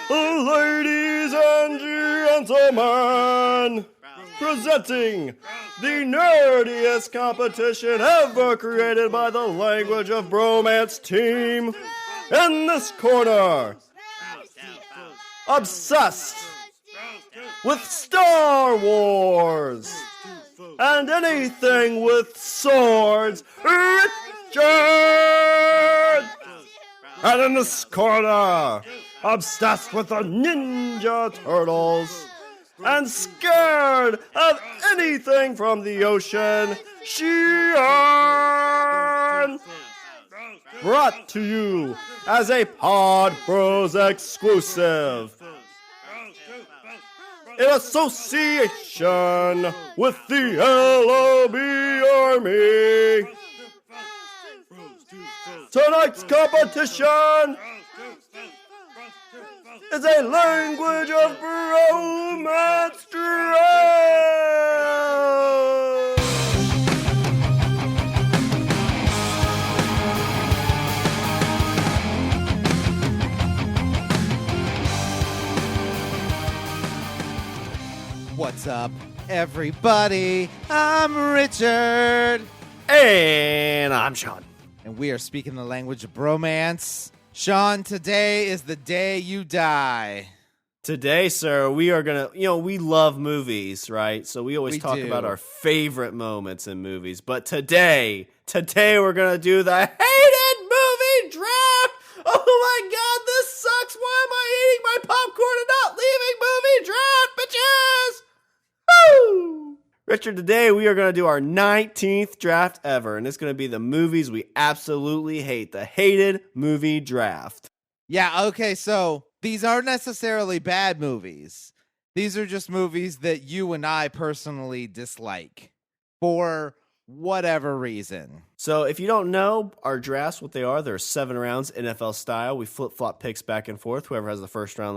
Ladies and gentlemen, presenting the nerdiest competition ever created by the Language of Bromance team. In this corner, obsessed with Star Wars and anything with swords, Richard! And in this corner, obsessed with the Ninja Turtles and scared of anything from the ocean, Shawn! Brought to you as a Pod Bros exclusive in association with the LOB Army. Tonight's competition is a Language of Bromance draft. What's up, everybody? I'm Richard. And I'm Shawn. And we are speaking the language of bromance. Shawn, today is the day you die. Today, sir, we are going to, we love movies, right? So we always talk about our favorite moments in movies. But today we're going to do the hated movie draft. Oh my God, this sucks. Why am I eating my popcorn and not leaving movie draft, bitches? Woo! Richard, today we are going to do our 19th draft ever, and it's going to be the movies we absolutely hate, the hated movie draft. Yeah, okay, so these aren't necessarily bad movies. These are just movies that you and I personally dislike for whatever reason. So if you don't know our drafts, what they are, there are 7 rounds, NFL style. We flip-flop picks back and forth. Whoever has the first pick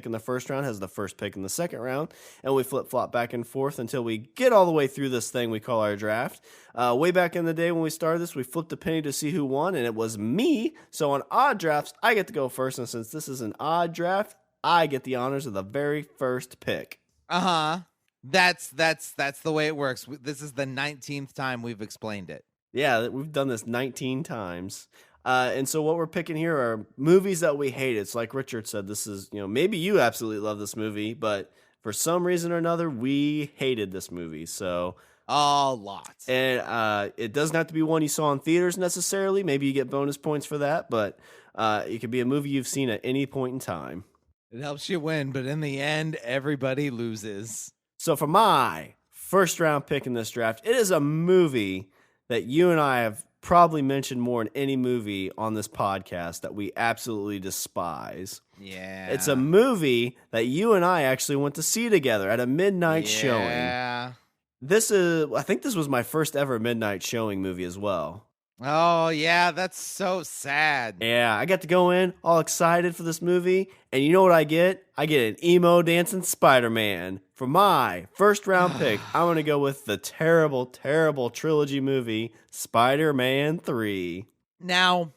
in the first round has the first pick in the second round, and we flip-flop back and forth until we get all the way through this thing we call our draft. Way back in the day when we started this, we flipped a penny to see who won, and it was me. So on odd drafts, I get to go first, and since this is an odd draft, I get the honors of the very first pick. Uh-huh. That's the way it works. This is the 19th time we've explained it. Yeah, we've done this 19 times. And so what we're picking here are movies that we hate. It's like Richard said, this is, maybe you absolutely love this movie, but for some reason or another, we hated this movie. So a lot. And it doesn't have to be one you saw in theaters necessarily. Maybe you get bonus points for that, but it could be a movie you've seen at any point in time. It helps you win, but in the end, everybody loses. So for my first round pick in this draft, it is a movie that you and I have probably mentioned more than any movie on this podcast that we absolutely despise. Yeah. It's a movie that you and I actually went to see together at a midnight showing. Yeah. I think this was my first ever midnight showing movie as well. Oh, yeah, that's so sad. Yeah, I got to go in all excited for this movie, and you know what I get? I get an emo dancing Spider-Man. For my first round pick, I'm going to go with the terrible, terrible trilogy movie, Spider-Man 3. Now,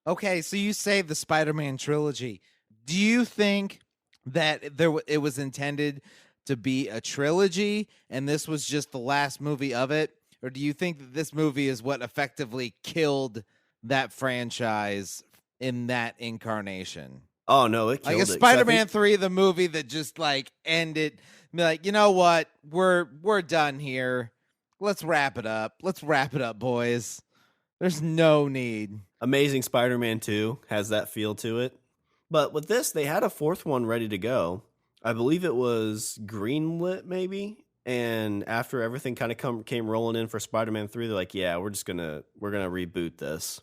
okay, so you say the Spider-Man trilogy. Do you think that it was intended to be a trilogy, and this was just the last movie of it? Or do you think that this movie is what effectively killed that franchise in that incarnation? Oh, no, it killed it. Like a Spider-Man 3, the movie that just ended, like, you know what? We're done here. Let's wrap it up. Let's wrap it up, boys. There's no need. Amazing Spider-Man 2 has that feel to it. But with this, they had a fourth one ready to go. I believe it was greenlit, maybe. And after everything kind of came rolling in for Spider-Man 3, they're like, yeah, we're gonna reboot this.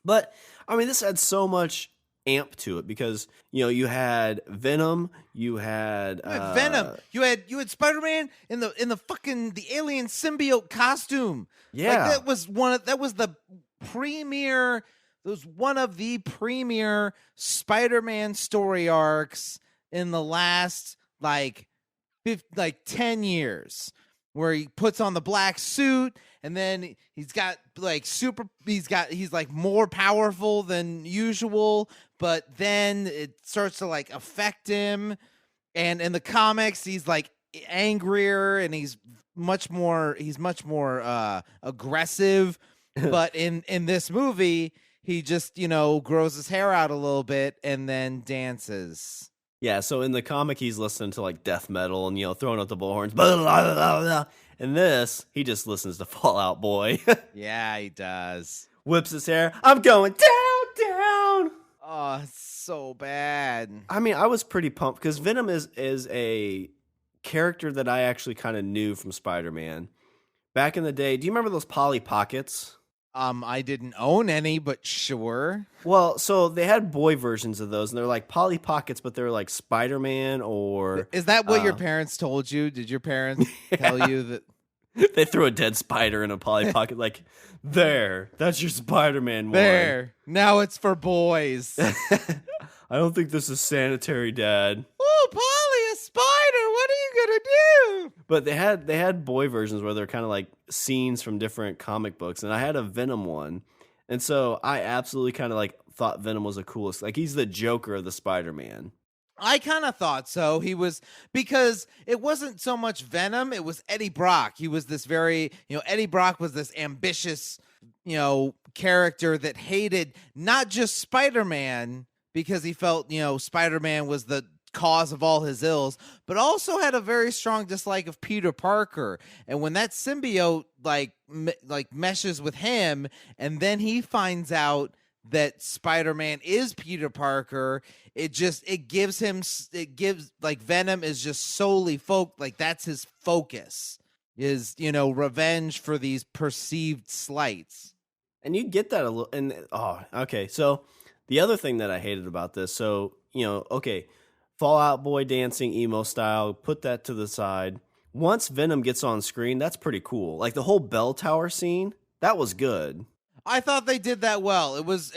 But I mean, this had so much amp to it because you had Venom, you had you had Spider-Man in the fucking the alien symbiote costume. Yeah, like, that was the premier. It was one of the premier Spider-Man story arcs in the last 10 years. where he puts on the black suit and then he's got like he's like more powerful than usual, but then it starts to like affect him. And in the comics, he's like angrier and he's much more aggressive. But in this movie, he just, grows his hair out a little bit and then dances. Yeah, so in the comic, he's listening to like death metal and, throwing out the bullhorns. Blah, blah, blah, blah. In this, he just listens to Fall Out Boy. Yeah, he does. Whips his hair. I'm going down. Oh, it's so bad. I mean, I was pretty pumped because Venom is a character that I actually kind of knew from Spider-Man. Back in the day, do you remember those Polly Pockets? I didn't own any, but sure. Well, so they had boy versions of those, and they're like Polly Pockets, but they're like Spider-Man or... Is that what your parents told you? Did your parents tell you that... They threw a dead spider in a Polly Pocket, like, there, that's your Spider-Man one. There, now it's for boys. I don't think this is sanitary, Dad. Oh, Polly, a spider, what are you gonna do? But they had boy versions where they're kind of like scenes from different comic books, and I had a Venom one. And so I absolutely kind of like thought Venom was the coolest. Like, he's the Joker of the Spider-Man. I kind of thought so. He was, because it wasn't so much Venom, it was Eddie Brock. He was this very, Eddie Brock was this ambitious, character that hated not just Spider-Man because he felt, Spider-Man was the cause of all his ills, but also had a very strong dislike of Peter Parker. And when that symbiote like meshes with him, and then he finds out that Spider-Man is Peter Parker, it gives Venom is just solely that's his focus is, revenge for these perceived slights. And you get that a little, and okay. So the other thing that I hated about this, so, okay, Fall Out Boy dancing, emo style, put that to the side. Once Venom gets on screen, that's pretty cool. Like the whole bell tower scene, that was good. I thought they did that well. It was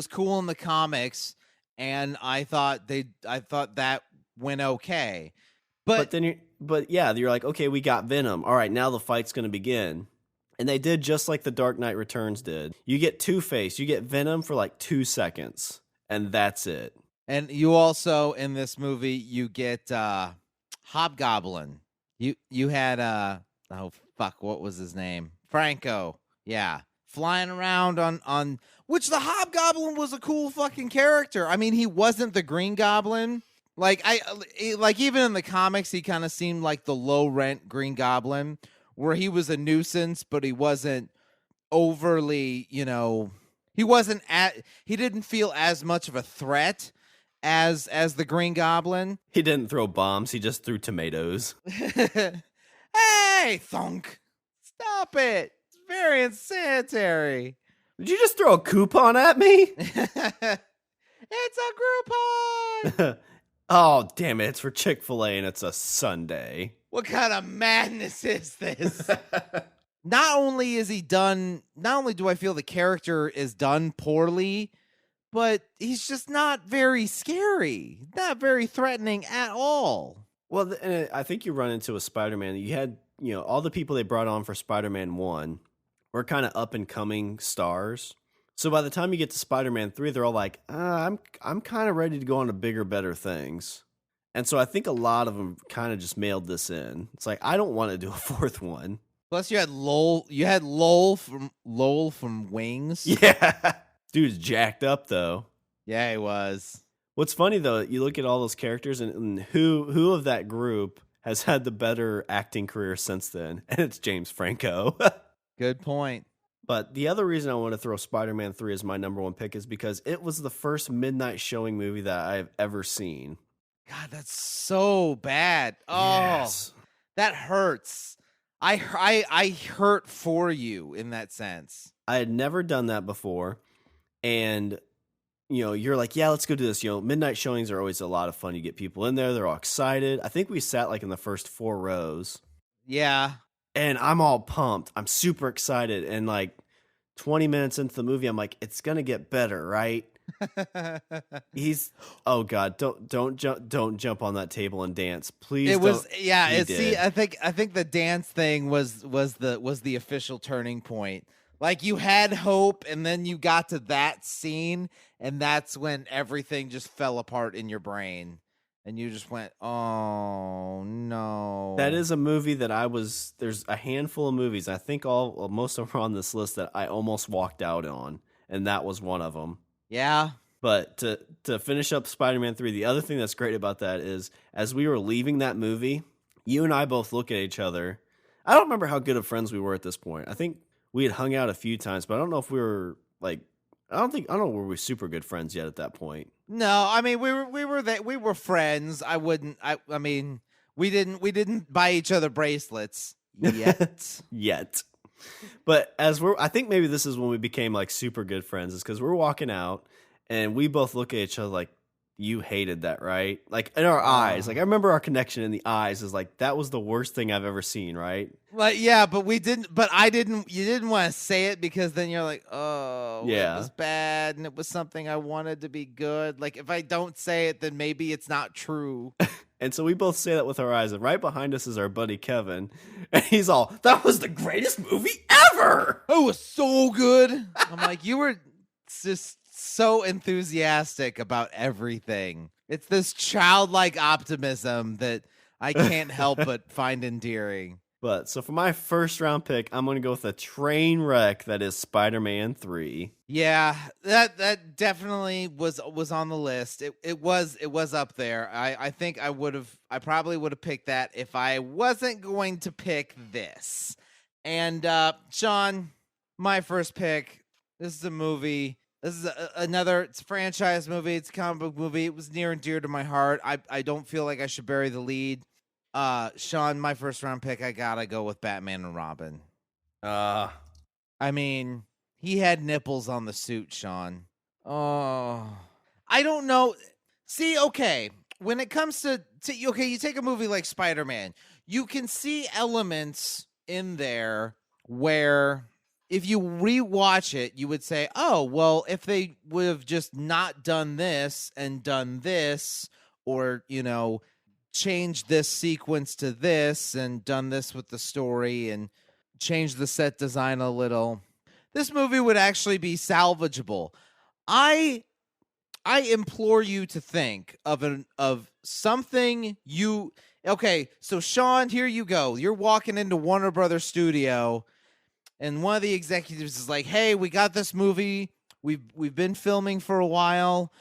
cool in the comics, and I thought that went okay. But yeah, you're like, okay, we got Venom. All right, now the fight's going to begin. And they did just like the Dark Knight Returns did. You get Two-Face, you get Venom for like 2 seconds, and that's it. And you also, in this movie, you get Hobgoblin. You had what was his name? Franco. Yeah. Flying around on which the Hobgoblin was a cool fucking character. I mean, he wasn't the Green Goblin. Like even in the comics, he kind of seemed like the low rent Green Goblin, where he was a nuisance, but he wasn't overly, he didn't feel as much of a threat as the Green Goblin. He didn't throw bombs, he just threw tomatoes. Hey, thunk. Stop it. It's very insanitary. Did you just throw a coupon at me? It's a Groupon. Oh, damn it. It's for Chick-fil-A and it's a Sunday. What kind of madness is this? Not only do I feel the character is done poorly, but he's just not very scary, not very threatening at all. Well, I think you run into a Spider-Man. You had, all the people they brought on for Spider-Man 1 were kind of up-and-coming stars. So by the time you get to Spider-Man 3, they're all like, I'm kind of ready to go on to bigger, better things. And so I think a lot of them kind of just mailed this in. It's like, I don't want to do a fourth one. Plus, you had Lowell from Wings. Yeah. Dude's jacked up, though. Yeah, he was. What's funny, though, you look at all those characters, and who of that group has had the better acting career since then? And it's James Franco. Good point. But the other reason I want to throw Spider-Man 3 as my number one pick is because it was the first midnight showing movie that I've ever seen. God, that's so bad. Oh, yes. That hurts. I hurt for you in that sense. I had never done that before. And, you're like, yeah, let's go do this. Midnight showings are always a lot of fun. You get people in there. They're all excited. I think we sat like in the first 4 rows. Yeah. And I'm all pumped. I'm super excited. And like 20 minutes into the movie, I'm like, it's going to get better, right? He's oh god, don't jump on that table and dance, please. It was don't. yeah. He See, did. I think the dance thing was the official turning point. Like you had hope, and then you got to that scene, and that's when everything just fell apart in your brain, and you just went, "Oh no!" That is a movie that there's a handful of movies. I think most of them are on this list that I almost walked out on, and that was one of them. Yeah. But to finish up Spider-Man 3, the other thing that's great about that is as we were leaving that movie, you and I both look at each other. I don't remember how good of friends we were at this point. I think we had hung out a few times, but I don't know if we were like I don't know were we super good friends yet at that point. No, I mean we were friends. I mean we didn't buy each other bracelets yet. Yet. But I think maybe this is when we became like super good friends, is because we're walking out and we both look at each other like, you hated that, right? Like in our eyes. Like I remember our connection in the eyes is like, that was the worst thing I've ever seen, right? Like, yeah, but you didn't want to say it because then you're like, oh, yeah, it was bad and it was something I wanted to be good. Like if I don't say it, then maybe it's not true. And so we both say that with our eyes, and right behind us is our buddy Kevin, and he's all, that was the greatest movie ever! It was so good! I'm like, you were just so enthusiastic about everything. It's this childlike optimism that I can't help but find endearing. But so for my first round pick, I'm going to go with a train wreck that is Spider-Man 3. Yeah, that definitely was on the list. It was up there. I think I probably would have picked that if I wasn't going to pick this. And Shawn, my first pick. This is a movie. This is it's a franchise movie. It's a comic book movie. It was near and dear to my heart. I don't feel like I should bury the lead. Shawn, my first round pick, I gotta go with Batman and Robin. I mean, he had nipples on the suit, Shawn. Oh, I don't know. See, okay, when it comes to okay, you take a movie like Spider-Man, you can see elements in there where if you rewatch it, you would say, oh, well, if they would have just not done this and done this, or, changed this sequence to this and done this with the story and changed the set design a little, this movie would actually be salvageable. I implore you to think of something okay, so Shawn, here you go. You're walking into Warner Brothers studio and one of the executives is like, "Hey, we got this movie. We've been filming for a while.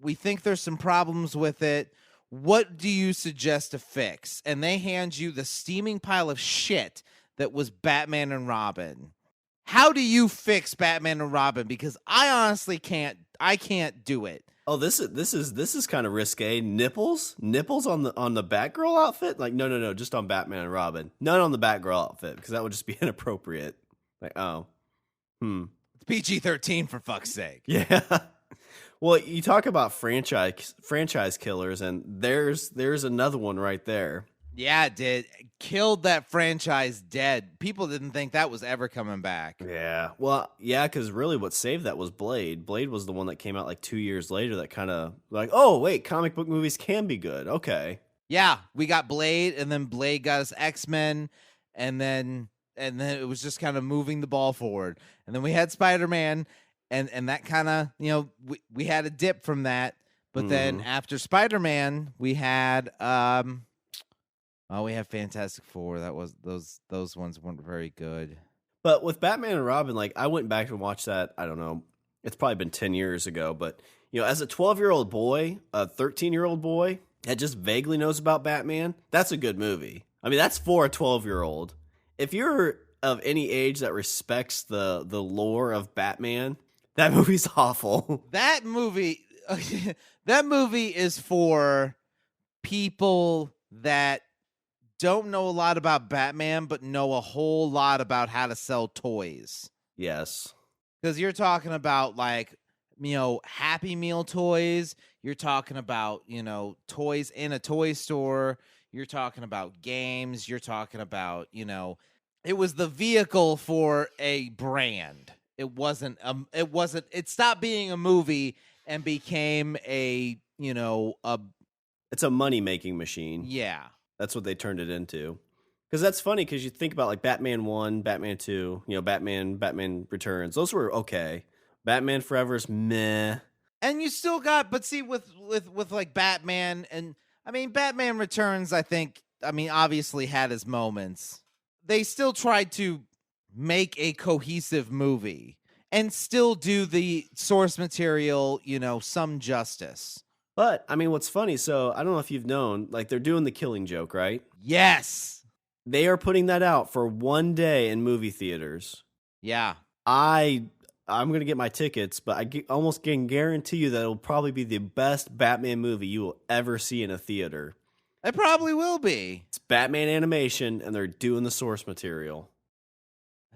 We think there's some problems with it. What do you suggest to fix?" And they hand you the steaming pile of shit that was Batman and Robin. How do you fix Batman and Robin? Because I honestly can't. I can't do it. Oh, this is kind of risque. Nipples on the Batgirl outfit? Like, no, just on Batman and Robin. None on the Batgirl outfit, because that would just be inappropriate. Like, It's PG-13 for fuck's sake. Yeah. Well, you talk about franchise killers, and there's another one right there. Yeah, it did. Killed that franchise dead. People didn't think that was ever coming back. Yeah. Well, yeah, because really what saved that was Blade. Blade was the one that came out like 2 years later that kind of like, oh, wait, comic book movies can be good. Okay. Yeah, we got Blade, and then Blade got us X-Men, and then it was just kind of moving the ball forward. And then we had Spider-Man, and that kind of, we had a dip from that. But then after Spider-Man, we had we have Fantastic Four. That was those ones weren't very good. But with Batman and Robin, like I went back and watched that. I don't know. It's probably been 10 years ago, but as a 12-year-old boy, a 13-year-old boy that just vaguely knows about Batman, that's a good movie. I mean, that's for a 12-year-old. If you're of any age that respects the lore of Batman, that movie's awful. That movie is for people that don't know a lot about Batman, but know a whole lot about how to sell toys. Yes. Because you're talking about Happy Meal toys. You're talking about, toys in a toy store. You're talking about games. You're talking about, it was the vehicle for a brand. it stopped being a movie and became a it's a money-making machine. Yeah. That's what they turned it into. Because that's funny, because you think about like Batman 1, Batman 2, Batman Returns. Those were okay. Batman Forever's meh. And you still got, but see, with like Batman, and I mean, Batman Returns, obviously had his moments. They still tried to make a cohesive movie and still do the source material, some justice. But, I mean, what's funny, so I don't know if you've known, like, they're doing The Killing Joke, right? Yes. They are putting that out for one day in movie theaters. Yeah. I'm going to get my tickets, but I almost can guarantee you that it'll probably be the best Batman movie you will ever see in a theater. It probably will be. It's Batman animation, and they're doing the source material.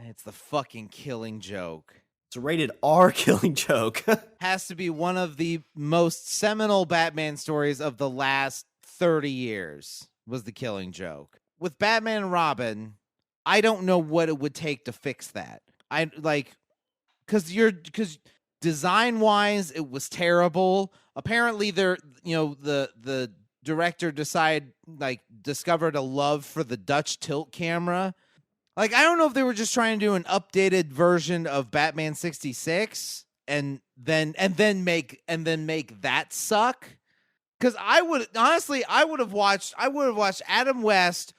It's the fucking Killing Joke. It's a rated R Killing Joke. Has to be one of the most seminal Batman stories of the last 30 years, was the Killing Joke. With Batman and Robin, I don't know what it would take to fix that. Because design-wise, it was terrible. Apparently, the director discovered a love for the Dutch tilt camera. Like, I don't know if they were just trying to do an updated version of Batman 66 and then make that suck. Because I would have watched Adam West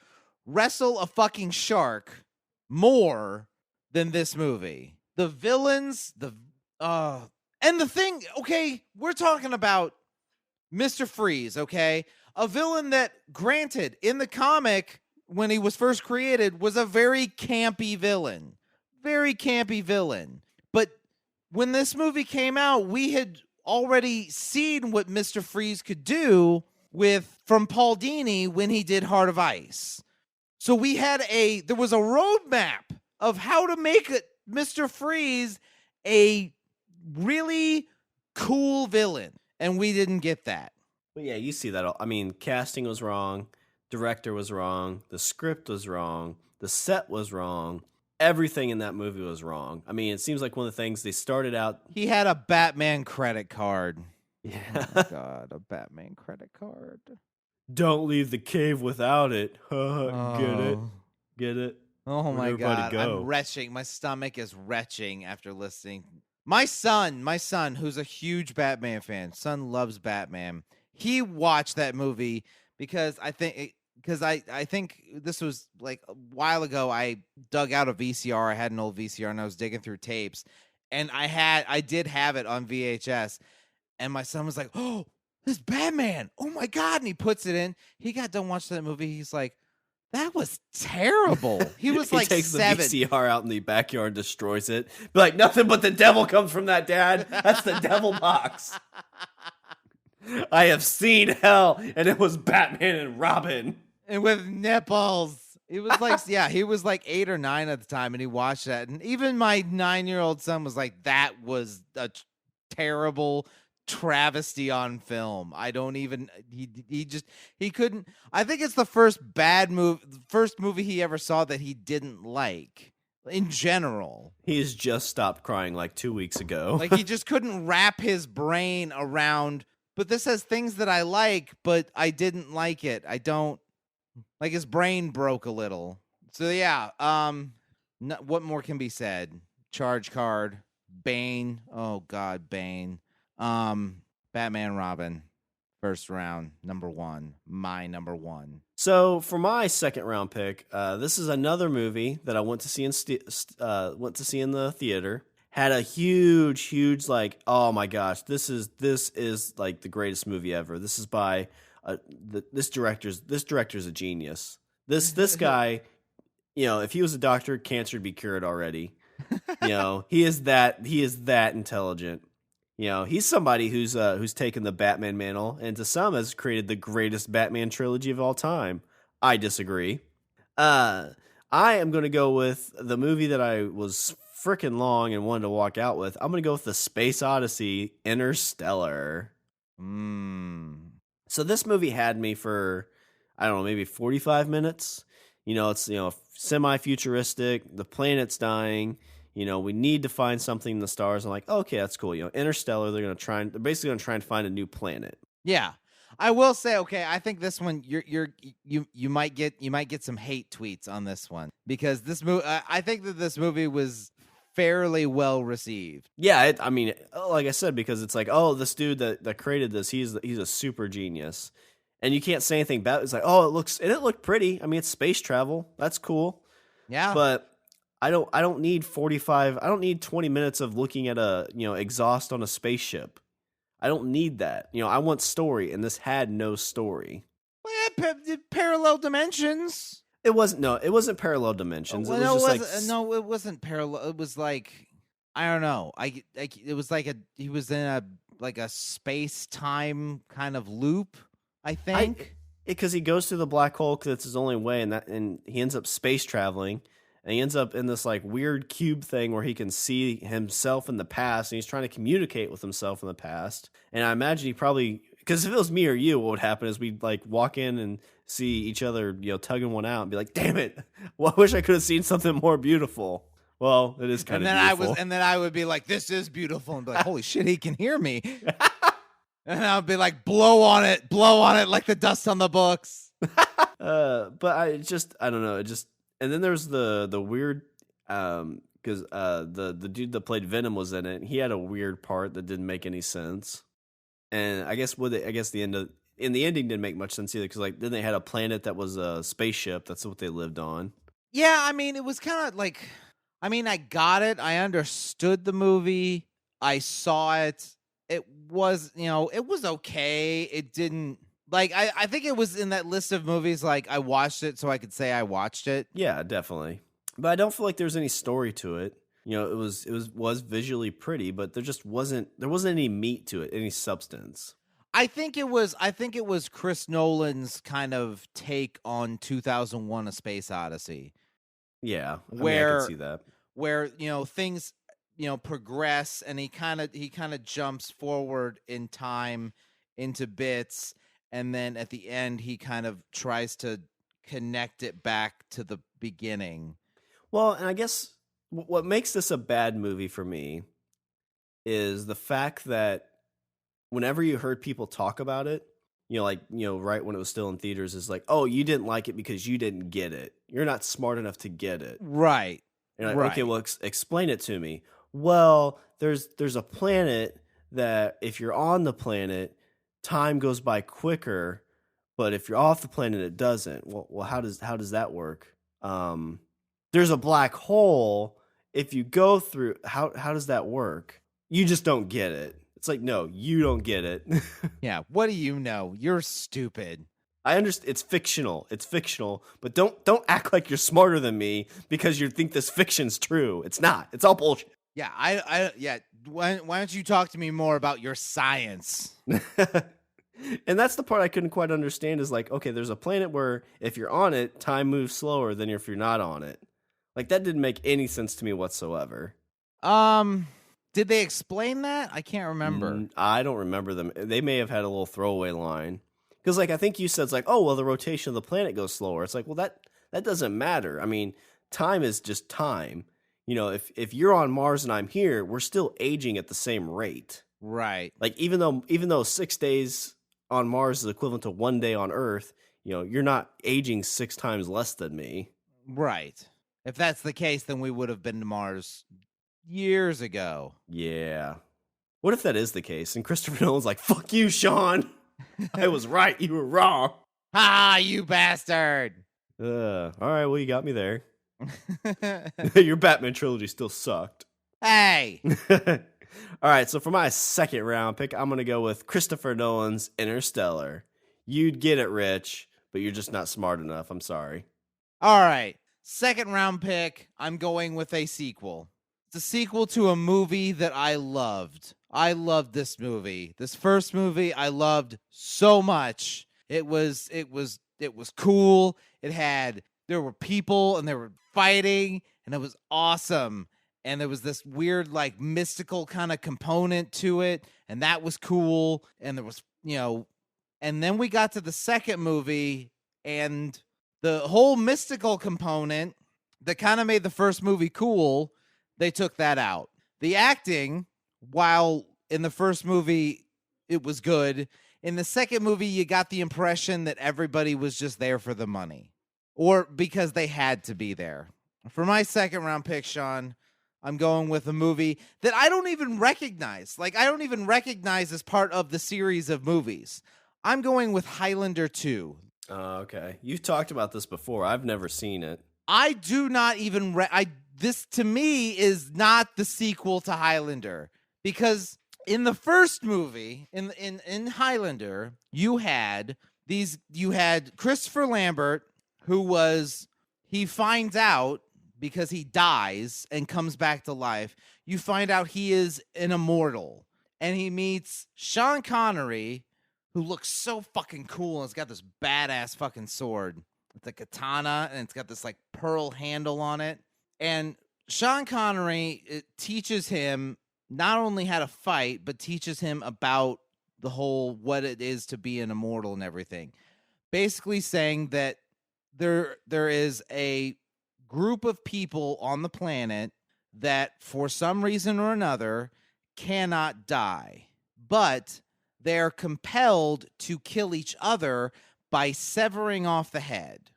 wrestle a fucking shark more than this movie. The villains, and the thing, okay, we're talking about Mr. Freeze, okay? A villain that, granted, in the comic, when he was first created, was a very campy villain. Very campy villain. But when this movie came out, we had already seen what Mr. Freeze could do from Paul Dini when he did Heart of Ice. So there was a roadmap of how to make Mr. Freeze a really cool villain, and we didn't get that. But yeah, you see that. I mean, casting was wrong, director was wrong, the script was wrong, the set was wrong, everything in that movie was wrong. I mean, it seems like one of the things they started out. He had a Batman credit card. Yeah. Oh my God, a Batman credit card. Don't leave the cave without it. Get it? Oh my God, I'm retching. My stomach is retching after listening. My son, who's a huge Batman fan, son loves Batman. He watched that movie because I think this was like a while ago. I dug out a VCR. I had an old VCR and I was digging through tapes, and I did have it on VHS. And my son was like, "Oh, this Batman! Oh my God!" And he puts it in. He got done watching that movie. He's like, "That was terrible." He was like, takes 7. the VCR out in the backyard and destroys it. Be like, nothing but the devil comes from that, Dad. That's the devil box. I have seen hell, and it was Batman and Robin. And with nipples. It was like, yeah, he was like 8 or 9 at the time, and he watched that. And even my 9-year-old son was like, "That was a terrible travesty on film." I don't even, he couldn't. I think it's the first movie he ever saw that he didn't like in general. He's just stopped crying like 2 weeks ago. Like, he just couldn't wrap his brain around, but this has things that I like, but I didn't like it. I don't like, his brain broke a little. So yeah, what more can be said? Charge card, Bane. Oh God, Bane. Batman Robin, first round, number 1, my number 1. So for my second round pick, this is another movie that I went to see in the theater. Had a huge like, oh my gosh, this is like the greatest movie ever. This is by this director's a genius. This guy, if he was a doctor, cancer would be cured already. He is that intelligent. He's somebody who's taken the Batman mantle and to some has created the greatest Batman trilogy of all time. I disagree. I am going to go with the movie that I was freaking long and wanted to walk out with. I'm going to go with the Space Odyssey, Interstellar. So this movie had me for, I don't know, maybe 45 minutes. It's, semi-futuristic. The planet's dying. We need to find something in the stars. I'm like, okay, that's cool. Interstellar, they're basically gonna try and find a new planet. Yeah. I will say, okay, I think this one you might get some hate tweets on this one, because this movie, I think that this movie was fairly well received. Yeah, I mean, like I said, because it's like, oh, this dude that created this, he's a super genius, and you can't say anything bad. It's like, oh, it looked pretty. I mean, it's space travel. That's cool. Yeah, but I don't need 45. I don't need 20 minutes of looking at a exhaust on a spaceship. I don't need that. I want story, and this had no story. Well, parallel dimensions. It wasn't parallel dimensions. Well, it wasn't parallel. It was like, I don't know. It was like he was in a space-time kind of loop, I think. Because he goes through the black hole because it's his only way, and he ends up space traveling. And he ends up in this like weird cube thing where he can see himself in the past, and he's trying to communicate with himself in the past. And I imagine he probably, because if it was me or you, what would happen is we'd like walk in and see each other, tugging one out and be like, damn it, well, I wish I could have seen something more beautiful. Well, it is kind of beautiful. And then I would be like, this is beautiful. And be like, holy shit, he can hear me. And I would be like, blow on it like the dust on the books. But I don't know. And then there's the weird, because the dude that played Venom was in it. He had a weird part that didn't make any sense. And I guess the ending didn't make much sense either, because like then they had a planet that was a spaceship. That's what they lived on. Yeah, I mean, it was kind of like, I mean, I got it. I understood the movie. I saw it. It was, it was okay. It didn't. Like, I think it was in that list of movies, like, I watched it so I could say I watched it. Yeah, definitely. But I don't feel like there's any story to it. It was visually pretty, but there wasn't any meat to it, any substance. I think it was Chris Nolan's kind of take on 2001: A Space Odyssey. Yeah, I can see that. Where, things, progress, and he kind of jumps forward in time into bits. And then at the end, he kind of tries to connect it back to the beginning. Well, and I guess what makes this a bad movie for me is the fact that whenever you heard people talk about it, right when it was still in theaters, is like, oh, you didn't like it because you didn't get it. You're not smart enough to get it. Right. And like, okay, well, explain it to me. Well, there's a planet that if you're on the planet, time goes by quicker, but if you're off the planet, it doesn't. Well, how does that work? There's a black hole. If you go through, how does that work? You just don't get it. It's like, no, you don't get it. Yeah, what do you know? You're stupid. I understand it's fictional, but don't act like you're smarter than me because you think this fiction's true. It's not. It's all bullshit. Yeah, yeah. Why don't you talk to me more about your science? And that's the part I couldn't quite understand, is like, okay, there's a planet where if you're on it, time moves slower than if you're not on it. Like, that didn't make any sense to me whatsoever. Did they explain that? I can't remember. I don't remember them. They may have had a little throwaway line. Because, like, I think you said, it's like, oh, well, the rotation of the planet goes slower. It's like, well, that doesn't matter. I mean, time is just time. If you're on Mars and I'm here, we're still aging at the same rate. Right. Like, even though 6 days on Mars is equivalent to 1 day on Earth, you're not aging 6 times less than me. Right. If that's the case, then we would have been to Mars years ago. Yeah. What if that is the case? And Christopher Nolan's like, fuck you, Shawn. I was right. You were wrong. Ha, you bastard. All right. Well, you got me there. Your Batman trilogy still sucked. Hey. All right, so for my second round pick, I'm going to go with Christopher Nolan's Interstellar. You'd get it, Rich, but you're just not smart enough. I'm sorry. All right. Second round pick, I'm going with a sequel. It's a sequel to a movie that I loved. I loved this movie. This first movie I loved so much. It was cool. There were people and they were fighting, and it was awesome. And there was this weird, like, mystical kind of component to it, and that was cool. And there was, and then we got to the second movie, and the whole mystical component that kind of made the first movie cool they took that out. The acting, while in the first movie it was good, in the second movie you got the impression that everybody was just there for the money or because they had to be there. For my second round pick, Shawn, I'm going with a movie that I don't even recognize. Like, I don't even recognize as part of the series of movies. I'm going with Highlander 2. Okay. You've talked about this before. I've never seen it. I do not even... this, to me, is not the sequel to Highlander. Because in the first movie, in Highlander, you had Christopher Lambert, who was... He finds out, because he dies and comes back to life, you find out he is an immortal. And he meets Sean Connery, who looks so fucking cool and has got this badass fucking sword. It's a katana, and it's got this, like, pearl handle on it. And Sean Connery teaches him not only how to fight, but teaches him about the whole what it is to be an immortal and everything. Basically saying that there is a group of people on the planet that for some reason or another cannot die, but they're compelled to kill each other by severing off the head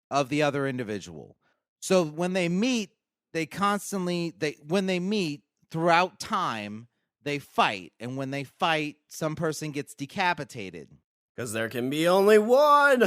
of the other individual. So when they meet, when they meet throughout time, they fight. And when they fight, some person gets decapitated. Because there can be only one.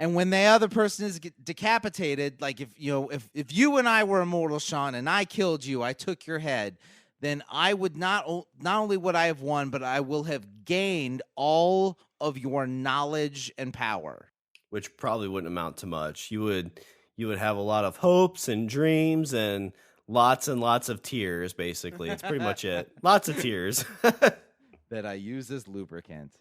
And when the other person is decapitated, like if you and I were immortal, Shawn, and I killed you, I took your head, then I would not only would I have won, but I will have gained all of your knowledge and power. Which probably wouldn't amount to much. You would have a lot of hopes and dreams and lots of tears, basically. It's pretty much it. Lots of tears. That I use as lubricant.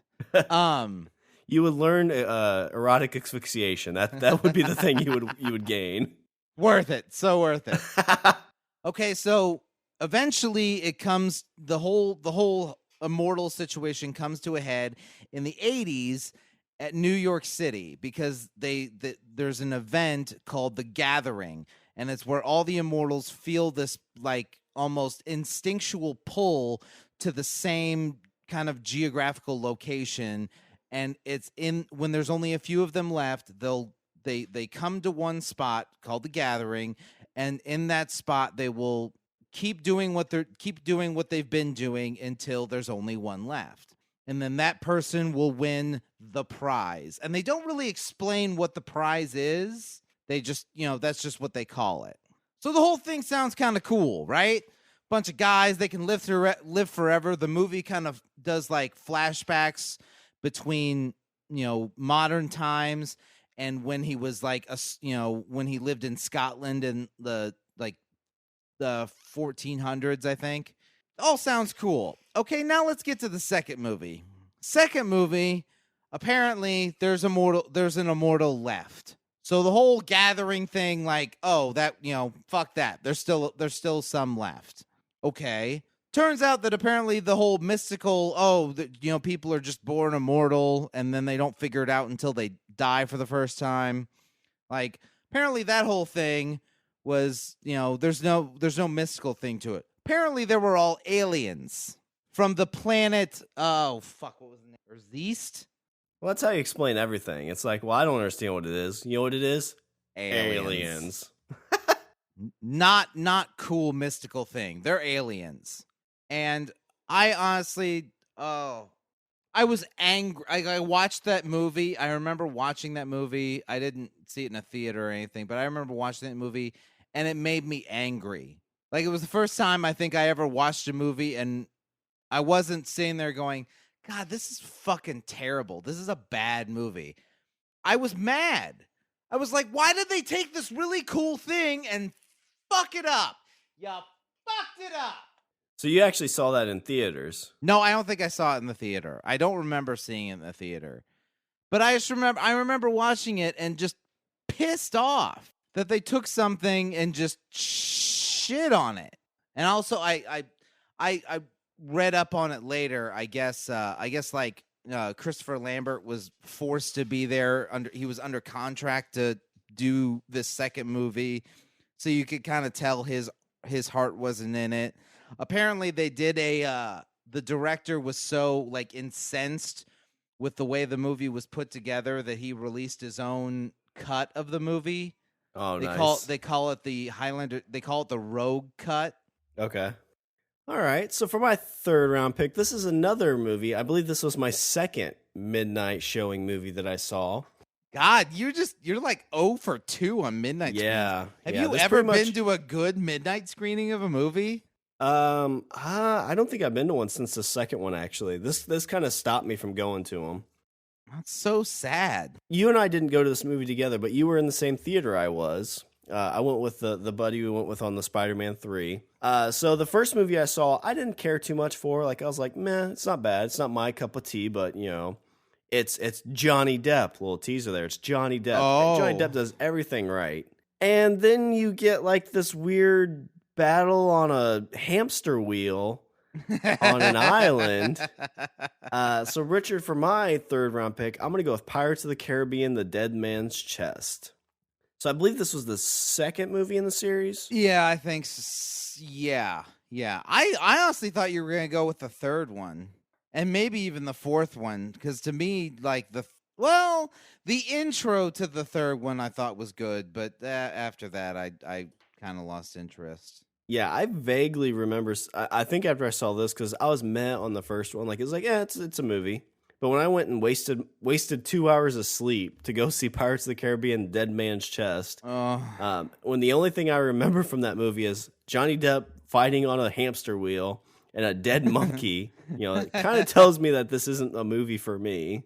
You would learn erotic asphyxiation. That would be the thing you would gain. Worth it. So worth it. Okay, so eventually it comes the whole immortal situation comes to a head in the 80s at New York City because there's an event called The Gathering, and it's where all the immortals feel this like almost instinctual pull to the same kind of geographical location. And it's when there's only a few of them left, they come to one spot called The Gathering, and in that spot they will keep doing what they've been doing until there's only one left. And then that person will win the prize. And they don't really explain what the prize is. They just, that's just what they call it. So the whole thing sounds kind of cool, right? Bunch of guys, they can live forever. The movie kind of does like flashbacks between modern times and when he was like when he lived in Scotland in the 1400s, I think. All sounds cool. Okay, now let's get to the second movie. Apparently there's an immortal left. So the whole gathering thing, like, oh, that, fuck that. There's still some left. Okay. Turns out that apparently the whole mystical, people are just born immortal and then they don't figure it out until they die for the first time. Like, apparently that whole thing was, there's no mystical thing to it. Apparently they were all aliens from the planet, what was the name? East? Well, that's how you explain everything. It's like, well, I don't understand what it is. You know what it is? Aliens. Not cool mystical thing. They're aliens. And I honestly, I was angry. I watched that movie. I remember watching that movie. I didn't see it in a theater or anything, but I remember watching that movie, and it made me angry. Like, it was the first time I think I ever watched a movie, and I wasn't sitting there going, God, this is fucking terrible. This is a bad movie. I was mad. I was like, why did they take this really cool thing and fuck it up? You fucked it up. So you actually saw that in theaters? No, I don't think I saw it in the theater. I don't remember seeing it in the theater. But I remember watching it and just pissed off that they took something and just shit on it. And also I read up on it later. I guess Christopher Lambert was forced to be there he was under contract to do this second movie. so you could kind of tell his heart wasn't in it. Apparently, they did the director was so like incensed with the way the movie was put together that he released his own cut of the movie. Oh, They nice. call it the Highlander. They call it the Rogue cut. Okay. All right. So for my third round pick, this is another movie. I believe this was my second midnight showing movie that I saw. God, you're like 0 for 2 on midnight Yeah. screenings. Have you ever been to a good midnight screening of a movie? I don't think I've been to one since the second one, actually. This kind of stopped me from going to them. That's so sad. You and I didn't go to this movie together, but you were in the same theater I was. I went with the buddy we went with on the Spider-Man 3. So the first movie I saw, I didn't care too much for. Like, I was like, meh, it's not bad. It's not my cup of tea, but, you know, it's Johnny Depp. Little teaser there. It's Johnny Depp. Oh. Johnny Depp does everything right. And then you get, like, this weird battle on a hamster wheel on an island. So, Richard, for my third round pick, I'm going to go with Pirates of the Caribbean, The Dead Man's Chest. So I believe this was the second movie in the series. Yeah, I think yeah. I honestly thought you were going to go with the third one and maybe even the fourth one, because to me, like the intro to the third one I thought was good, but after that I kind of lost interest. Yeah, I vaguely remember. I think after I saw this, because I was meh on the first one, like it was like, yeah, it's a movie. But when I went and wasted 2 hours of sleep to go see Pirates of the Caribbean, Dead Man's Chest, when the only thing I remember from that movie is Johnny Depp fighting on a hamster wheel and a dead monkey, it kind of tells me that this isn't a movie for me.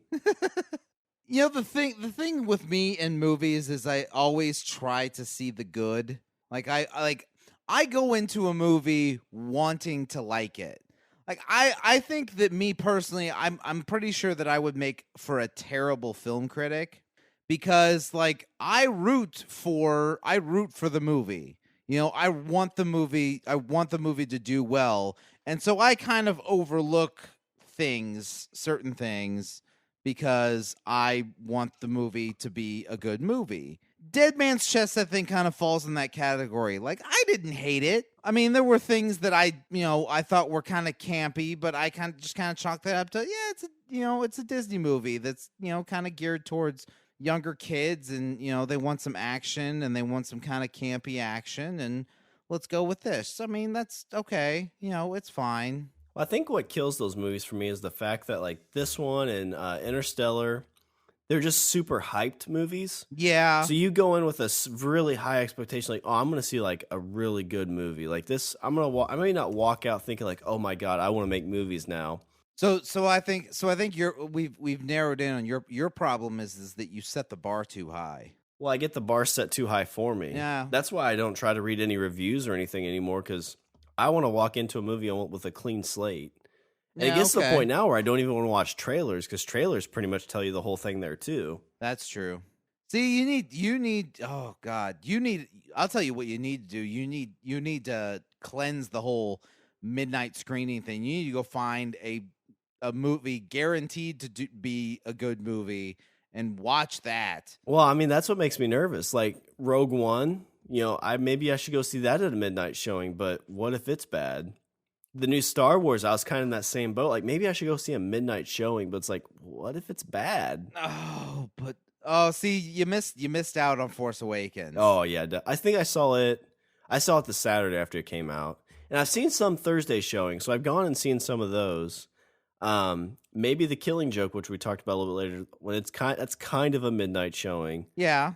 The thing with me in movies is I always try to see the good. I go into a movie wanting to like it. Like I think that me personally, I'm pretty sure that I would make for a terrible film critic, because like I root for the movie. I want the movie to do well. And so I kind of overlook certain things, because I want the movie to be a good movie. Dead Man's Chest, I think, kind of falls in that category. Like, I didn't hate it. I mean, there were things that I thought were kind of campy, but I kind of chalked that up to, it's a Disney movie that's, kind of geared towards younger kids, and, they want some action and they want some kind of campy action, and let's go with this. I mean, that's okay. It's fine. Well, I think what kills those movies for me is the fact that, like, this one and Interstellar, they're just super hyped movies. Yeah. So you go in with a really high expectation, like, oh, I'm going to see like a really good movie. Like this, I may not walk out thinking like, oh my God, I want to make movies now. So I think we've narrowed in on your problem is that you set the bar too high. Well, I get the bar set too high for me. Yeah. That's why I don't try to read any reviews or anything anymore, because I want to walk into a movie with a clean slate. And it gets to the point now where I don't even want to watch trailers, because trailers pretty much tell you the whole thing there too. That's true. See, you need. Oh God, I'll tell you what you need to do. You need to cleanse the whole midnight screening thing. You need to go find a movie guaranteed to be a good movie and watch that. Well, I mean, that's what makes me nervous. Like Rogue One, maybe I should go see that at a midnight showing. But what if it's bad? The new Star Wars, I was kind of in that same boat. Like, maybe I should go see a midnight showing, but it's like, what if it's bad? See, you missed out on Force Awakens. Oh yeah, I think I saw it. I saw it the Saturday after it came out, and I've seen some Thursday showings, so I've gone and seen some of those. Maybe The Killing Joke, which we talked about a little bit later, that's kind of a midnight showing. Yeah.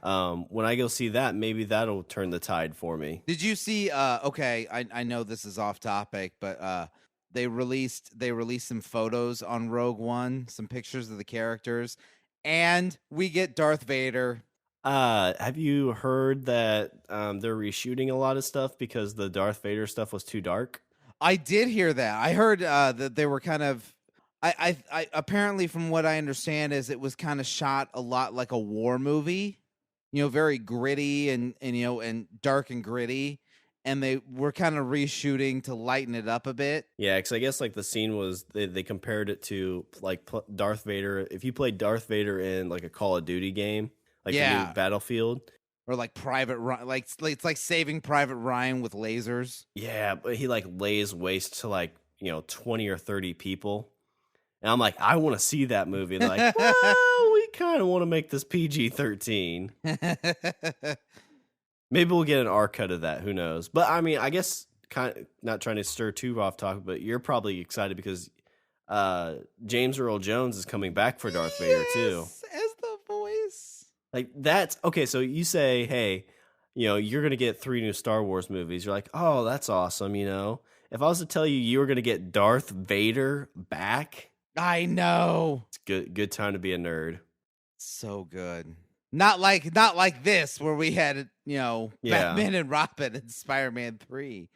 When I go see that, maybe that'll turn the tide for me. Did you see? Okay, I know this is off topic, but they released some photos on Rogue One, some pictures of the characters, and we get Darth Vader. Have you heard that they're reshooting a lot of stuff because the Darth Vader stuff was too dark? I did hear that. I heard that they were kind of. I apparently, from what I understand, is it was kind of shot a lot like a war movie, very gritty and dark and gritty, and they were kind of reshooting to lighten it up a bit. Yeah, because I guess like the scene was they compared it to like Darth Vader. If you played Darth Vader in like a Call of Duty game, like the new Battlefield, or like Private Ryan, like it's like Saving Private Ryan with lasers. Yeah, but he like lays waste to like 20 or 30 people, and I'm like, I want to see that movie. And they're like, well, we kind of want to make this PG-13. Maybe we'll get an R cut of that. Who knows? But I mean, I guess kind of not trying to stir too off topic, but you're probably excited because James Earl Jones is coming back for Darth Vader too, as the voice. Like that's okay. So you say, hey, you're gonna get 3 new Star Wars movies. You're like, oh, that's awesome. If I was to tell you were gonna get Darth Vader back, I know it's good time to be a nerd. So good. Not like this where we had Batman and Robin and Spider-Man 3.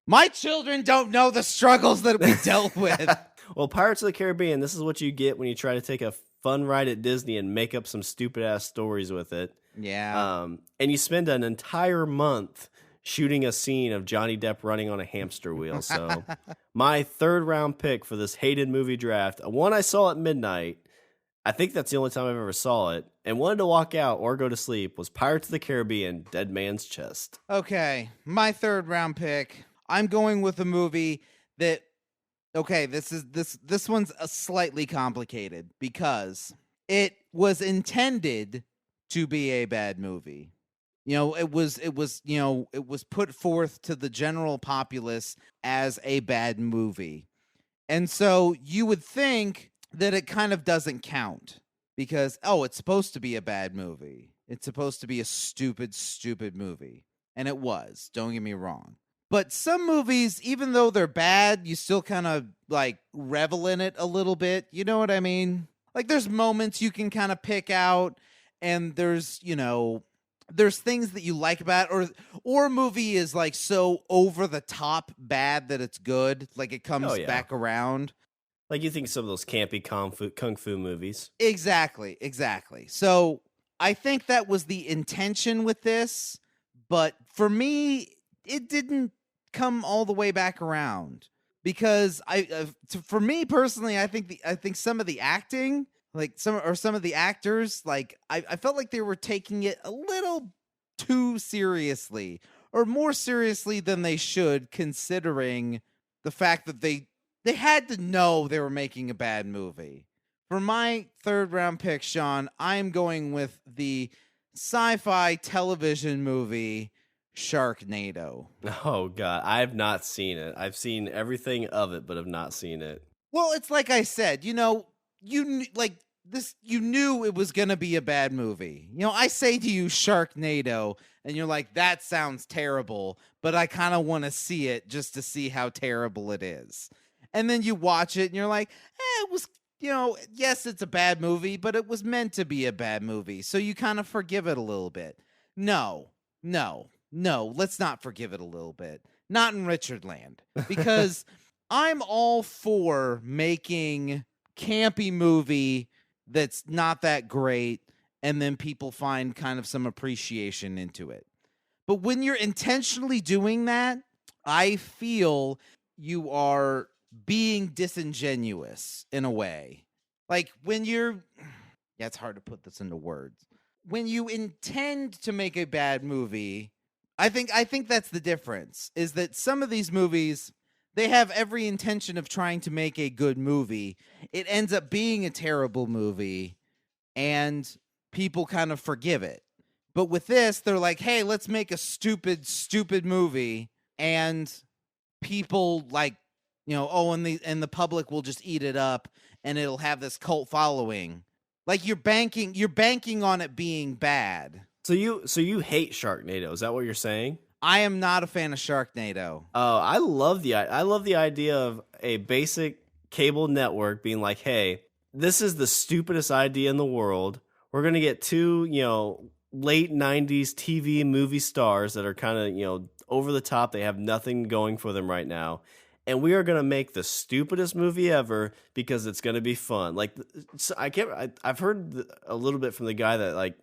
My children don't know the struggles that we dealt with. Well, Pirates of the Caribbean, this is what you get when you try to take a fun ride at Disney and make up some stupid ass stories with it. Yeah. And you spend an entire month shooting a scene of Johnny Depp running on a hamster wheel. So my 3rd round pick for this hated movie draft, one I saw at midnight, I think that's the only time I've ever saw it, and wanted to walk out or go to sleep, was Pirates of the Caribbean, Dead Man's Chest. Okay, my 3rd round pick, I'm going with a movie that, okay, this one's slightly complicated because it was intended to be a bad movie. It was put forth to the general populace as a bad movie. And so you would think that it kind of doesn't count because, it's supposed to be a bad movie. It's supposed to be a stupid, stupid movie. And it was, don't get me wrong. But some movies, even though they're bad, you still kind of like revel in it a little bit. You know what I mean? Like there's moments you can kind of pick out and there's things that you like about it, or a movie is like so over the top bad that it's good. Like it comes back around. Like you think some of those campy kung fu movies. Exactly. So I think that was the intention with this, but for me, it didn't come all the way back around because for me personally, I think some of the acting, like some of the actors, like I felt like they were taking it a little too seriously, or more seriously than they should, considering the fact that they had to know they were making a bad movie. For my 3rd round pick, Sean, I'm going with the sci-fi television movie Sharknado. Oh, God. I have not seen it. I've seen everything of it, but have not seen it. Well, it's like I said, you knew it was going to be a bad movie. I say to you Sharknado, and you're like, that sounds terrible, but I kind of want to see it just to see how terrible it is. And then you watch it and you're like, it was, yes, it's a bad movie, but it was meant to be a bad movie. So you kind of forgive it a little bit. No, let's not forgive it a little bit. Not in Richard Land. Because I'm all for making campy movie that's not that great and then people find kind of some appreciation into it. But when you're intentionally doing that, I feel you are being disingenuous in a way. Like when it's hard to put this into words. When you intend to make a bad movie, I think that's the difference, is that some of these movies, they have every intention of trying to make a good movie. It ends up being a terrible movie and people kind of forgive it. But with this, they're like, hey, let's make a stupid, stupid movie, and people like, and the public will just eat it up and it'll have this cult following. Like you're banking on it being bad. So you hate Sharknado? Is that what you're saying? I am not a fan of Sharknado. Oh, I love the idea of a basic cable network being like, hey, this is the stupidest idea in the world. We're gonna get 2, late 90s TV movie stars that are kind of, over the top. They have nothing going for them right now. And we are going to make the stupidest movie ever because it's going to be fun. Like, I've heard a little bit from the guy that like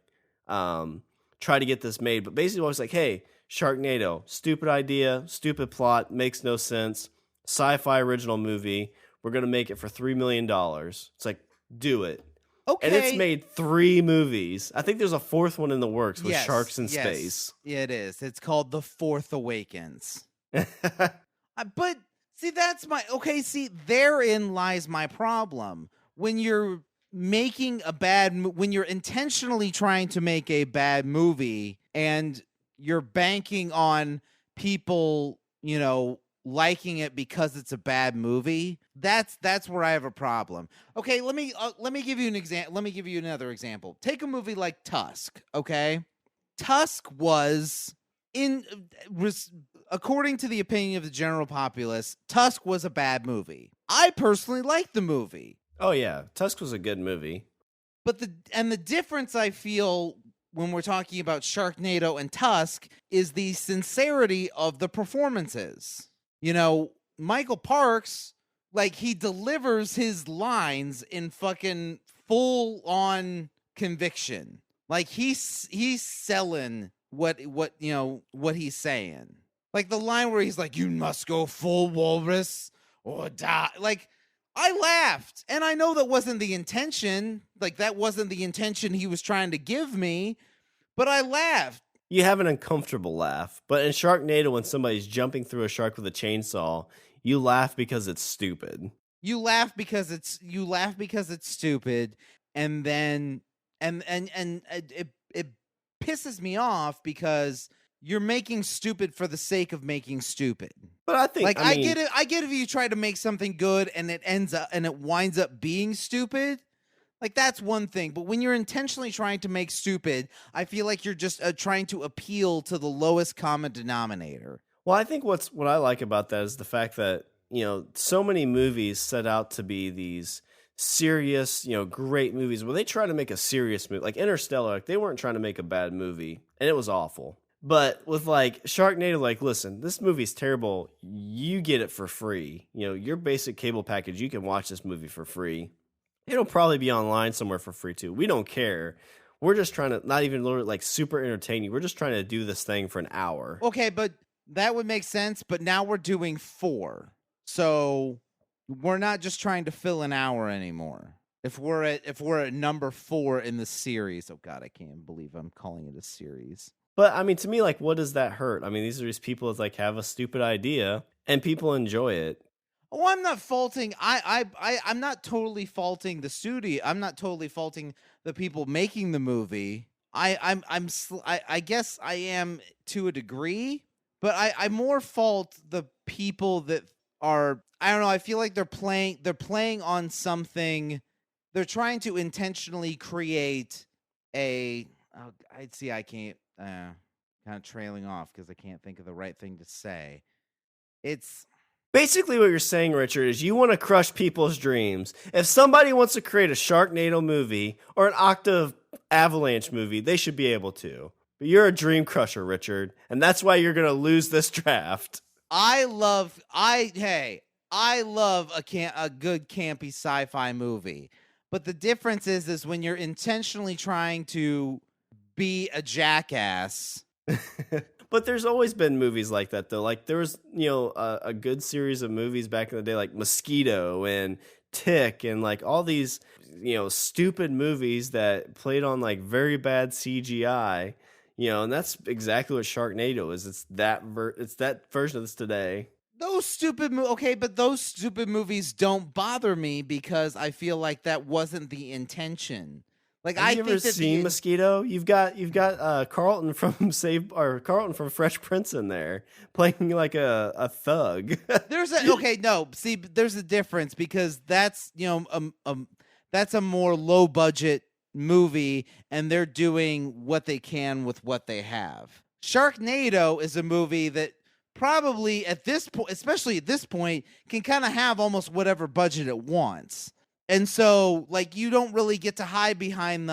tried to get this made, but basically I was like, hey, Sharknado, stupid idea, stupid plot, makes no sense. Sci-fi original movie. We're going to make it for $3 million. It's like, do it. And it's Okay. made 3 movies. I think there's a 4th one in the works with sharks in space. Yeah, it is. It's called The Fourth Awakens. But see, that's my okay. See, therein lies my problem. When you're making when you're intentionally trying to make a bad movie, and you're banking on people, liking it because it's a bad movie. That's where I have a problem. Okay, let me give you an example. Let me give you another example. Take a movie like Tusk. Okay, Tusk was according to the opinion of the general populace, Tusk was a bad movie. I personally liked the movie. Oh yeah, Tusk was a good movie. But the difference I feel when we're talking about Sharknado and Tusk is the sincerity of the performances. Michael Parks, like, he delivers his lines in fucking full on conviction. Like, he's selling what he's saying. Like the line where he's like, "You must go full walrus or die." Like, I laughed, and I know that wasn't the intention. Like, that wasn't the intention he was trying to give me, but I laughed. You have an uncomfortable laugh. But in Sharknado, when somebody's jumping through a shark with a chainsaw, you laugh because it's stupid. You laugh because it's stupid, and then it pisses me off because you're making stupid for the sake of making stupid. But I think, I get it. I get if you try to make something good and it winds up being stupid. Like, that's one thing. But when you're intentionally trying to make stupid, I feel like you're just trying to appeal to the lowest common denominator. Well, I think what I like about that is the fact that, so many movies set out to be these serious, great movies where they try to make a serious movie. Like Interstellar, like, they weren't trying to make a bad movie, and it was awful. But with like Sharknado, like, listen, this movie's terrible. You get it for free. Your basic cable package, you can watch this movie for free. It'll probably be online somewhere for free too. We don't care. We're just trying to not even like super entertain you. We're just trying to do this thing for an hour. Okay, but that would make sense. But now we're doing 4. So we're not just trying to fill an hour anymore. If we're at number 4 in the series, oh God, I can't believe I'm calling it a series. But I mean, to me, like, what does that hurt? I mean, these are just people that like have a stupid idea and people enjoy it. Oh, I'm not faulting. I'm not totally faulting the studio. I'm not totally faulting the people making the movie. I guess I am to a degree, but I more fault the people that are. I don't know. I feel like they're playing on something. They're trying to intentionally create a. I'd see. I can't. Kind of trailing off because I can't think of the right thing to say. It's. Basically, what you're saying, Richard, is you want to crush people's dreams. If somebody wants to create a Sharknado movie or an Octave Avalanche movie, they should be able to. But you're a dream crusher, Richard, and that's why you're going to lose this draft. I love a good campy sci-fi movie. But the difference is when you're intentionally trying to be a jackass. But there's always been movies like that, though. Like, there was, a good series of movies back in the day, like Mosquito and Tick and, like, all these, stupid movies that played on, like, very bad CGI, and that's exactly what Sharknado is. It's that version of this today. Those stupid but those stupid movies don't bother me because I feel like that wasn't the intention. Like, have you ever seen Mosquito? You've got Carlton from Carlton from Fresh Prince in there playing like a thug. There's a difference because that's that's a more low budget movie and they're doing what they can with what they have. Sharknado is a movie that probably at this point, especially at this point, can kind of have almost whatever budget it wants. And so, like, you don't really get to hide behind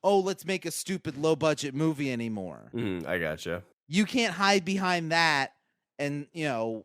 let's make a stupid low-budget movie anymore. I gotcha. You can't hide behind that, and, and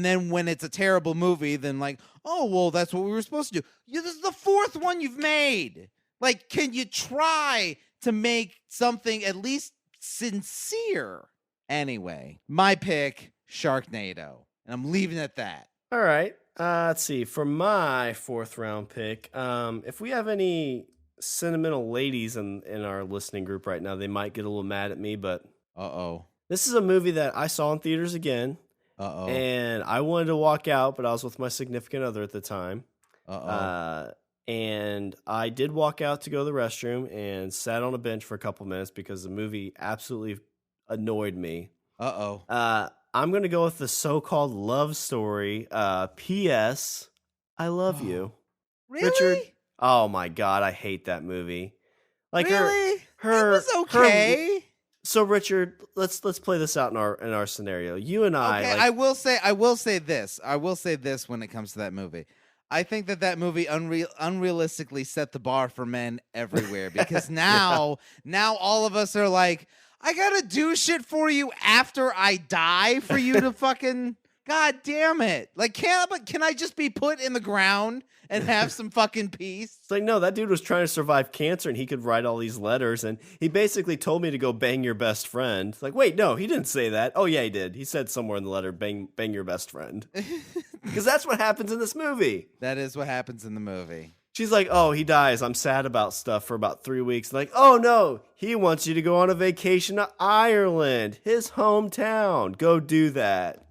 then when it's a terrible movie, then like, oh, well, that's what we were supposed to do. This is the 4th one you've made. Like, can you try to make something at least sincere? Anyway, my pick, Sharknado, and I'm leaving it at that. All right. Let's see. For my 4th round pick, if we have any sentimental ladies in our listening group right now. They might get a little mad at me, but this is a movie that I saw in theaters again. And I wanted to walk out, but I was with my significant other at the time. And I did walk out to go to the restroom and sat on a bench for a couple minutes because the movie absolutely annoyed me. I'm going to go with the so-called love story. P.S. I love you. Really? Richard? Oh my God, I hate that movie. Like really? Her it was okay. So Richard, let's play this out in our scenario. You and I. Okay, I will say this. I will say this when it comes to that movie. I think that movie unrealistically set the bar for men everywhere because now all of us are like, I gotta do shit for you after I die for you to fucking. God damn it! Like, can I just be put in the ground and have some fucking peace? It's like, no, that dude was trying to survive cancer and he could write all these letters and he basically told me to go bang your best friend. It's like, wait, no, he didn't say that. Oh yeah, he did. He said somewhere in the letter, bang your best friend. Because that's what happens in this movie. That is what happens in the movie. She's like, oh, he dies. I'm sad about stuff for about 3 weeks. Like, oh no, he wants you to go on a vacation to Ireland, his hometown. Go do that.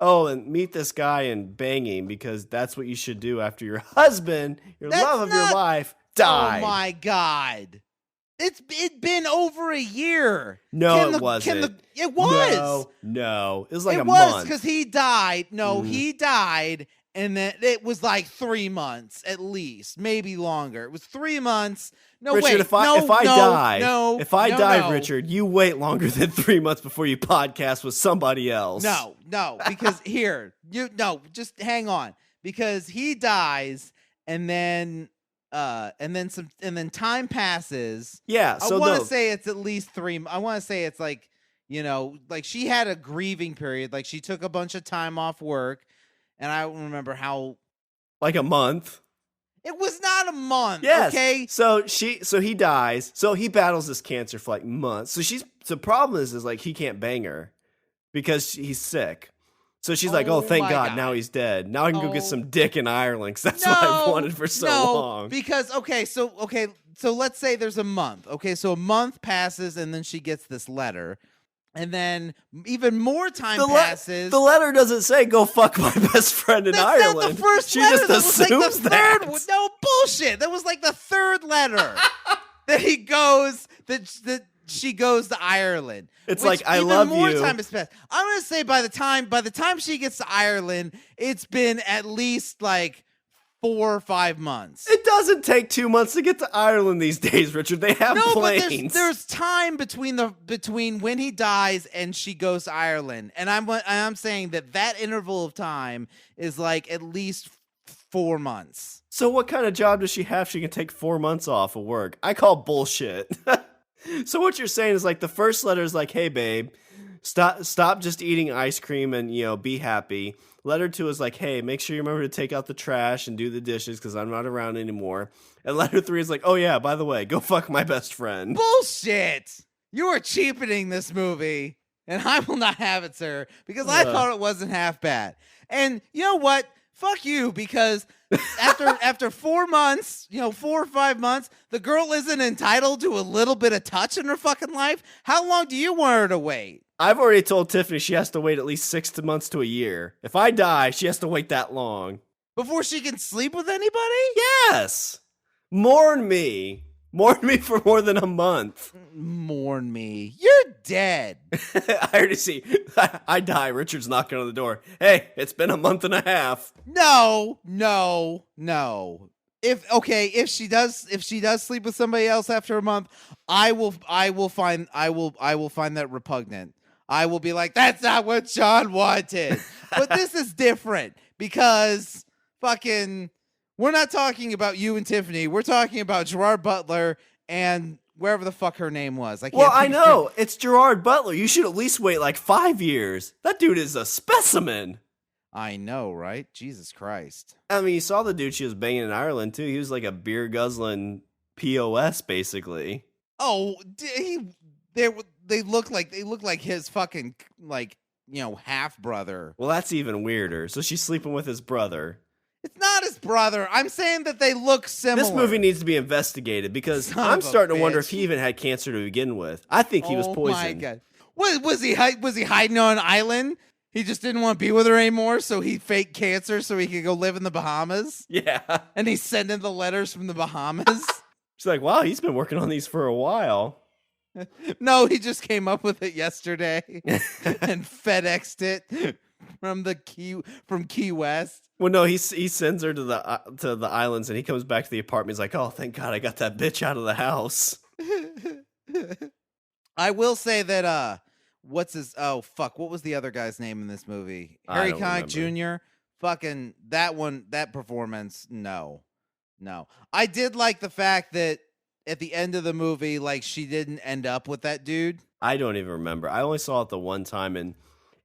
Oh, and meet this guy and bang him because that's what you should do after your husband, love of your life, died. Oh my God. It's been over a year. No, it wasn't. It was. No. It was like a month. It was was because he died. No, he died. And then it was like 3 months at least, maybe longer. It was 3 months. No, Richard, wait. if I die, No. Richard, you wait longer than 3 months before you podcast with somebody else. No, because just hang on. Because he dies, and then time passes. Yeah, I want to say it's at least 3. I want to say it's like, like she had a grieving period. Like she took a bunch of time off work, and I don't remember how. Like a month. It was not a month. Yes. Okay. So he dies. So he battles this cancer for like months. So the problem is like he can't bang her because he's sick. So she's like, oh, thank God, now he's dead. Now I can go get some dick in Ireland because that's what I've wanted for so long. Because so let's say there's a month. Okay, so a month passes and then she gets this letter. And then even more time passes. The letter doesn't say "go fuck my best friend in Ireland." That's not the first she letter. just assumes that. No bullshit. That was like the third letter that he goes. That she goes to Ireland. It's like I love you. More time has passed. I'm gonna say by the time she gets to Ireland, it's been at least like 4 or 5 months. It doesn't take 2 months to get to Ireland these days, Richard. They have planes. But there's time between when he dies and she goes to Ireland, and I'm saying that interval of time is like at least 4 months. So what kind of job does she have? She can take 4 months off of work. I call bullshit. So what you're saying is like the first letter is like, hey babe, stop just eating ice cream and be happy. Letter 2 is like, hey, make sure you remember to take out the trash and do the dishes because I'm not around anymore. And letter 3 is like, oh yeah, by the way, go fuck my best friend. Bullshit! You are cheapening this movie, and I will not have it, sir, because I thought it wasn't half bad. And you know what? Fuck you, because after 4 months, 4 or 5 months, the girl isn't entitled to a little bit of touch in her fucking life. How long do you want her to wait? I've already told Tiffany she has to wait at least 6 months to a year. If I die, she has to wait that long. Before she can sleep with anybody? Yes! Mourn me. Mourn me for more than a month. Mourn me. You're dead. I already see. I die. Richard's knocking on the door. Hey, it's been a month and a half. No. If she does sleep with somebody else after a month, I will find that repugnant. I will be like, that's not what Shawn wanted. But this is different because fucking we're not talking about you and Tiffany. We're talking about Gerard Butler and wherever the fuck her name was. I know. It's Gerard Butler. You should at least wait like 5 years. That dude is a specimen. I know, right? Jesus Christ. I mean, you saw the dude she was banging in Ireland, too. He was like a beer guzzling POS, basically. Oh, they look like his fucking, half brother. Well, that's even weirder. So she's sleeping with his brother. It's not his brother. I'm saying that they look similar. This movie needs to be investigated because I'm starting to wonder if he even had cancer to begin with. I think he was poisoned. Oh my God. Was he hiding on an island? He just didn't want to be with her anymore, so he faked cancer so he could go live in the Bahamas? Yeah. And he's sending the letters from the Bahamas? She's like, wow, he's been working on these for a while. No, he just came up with it yesterday and FedExed it from Key West. Well, no, he sends her to the islands, and he comes back to the apartment. He's like, oh, thank God I got that bitch out of the house. I will say that, what was the other guy's name in this movie? Harry Connick Jr.? Fucking, that performance, no. I did like the fact that at the end of the movie, like, she didn't end up with that dude. I don't even remember. I only saw it the one time, and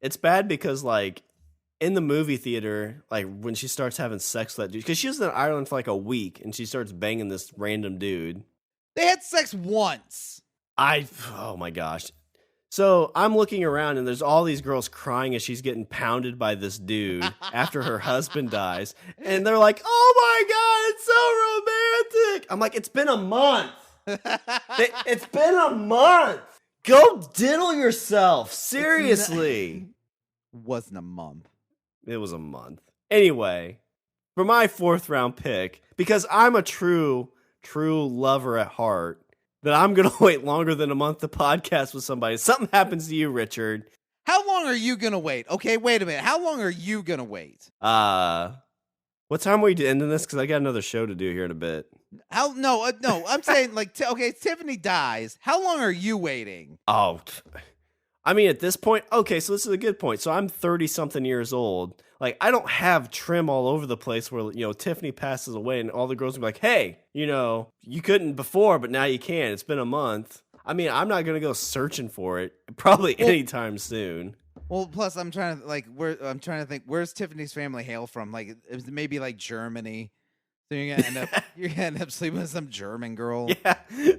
it's bad because, like, in the movie theater, like, when she starts having sex with that dude, because she was in Ireland for, like, a week, and she starts banging this random dude. They had sex once. Oh, my gosh. So I'm looking around, and there's all these girls crying as she's getting pounded by this dude after her husband dies. And they're like, oh, my God, it's so romantic. I'm like, it's been a month. It's been a month. Go diddle yourself. Seriously. Wasn't a month. It was a month. Anyway, for my 4th round pick, because I'm a true lover at heart, that I'm going to wait longer than a month to podcast with somebody. Something happens to you, Richard. How long are you going to wait? Okay, wait a minute. How long are you going to wait? What time are we ending this? Because I got another show to do here in a bit. No, I'm saying, like, Tiffany dies. How long are you waiting? Oh, I mean, at this point, okay, so this is a good point. So I'm 30-something years old. Like, I don't have trim all over the place where, Tiffany passes away and all the girls will be like, hey, you couldn't before, but now you can. It's been a month. I mean, I'm not going to go searching for it probably anytime soon. Well, plus I'm trying to think, where's Tiffany's family hail from? Like, it maybe like Germany. So you're gonna end up sleeping with some German girl. Yeah,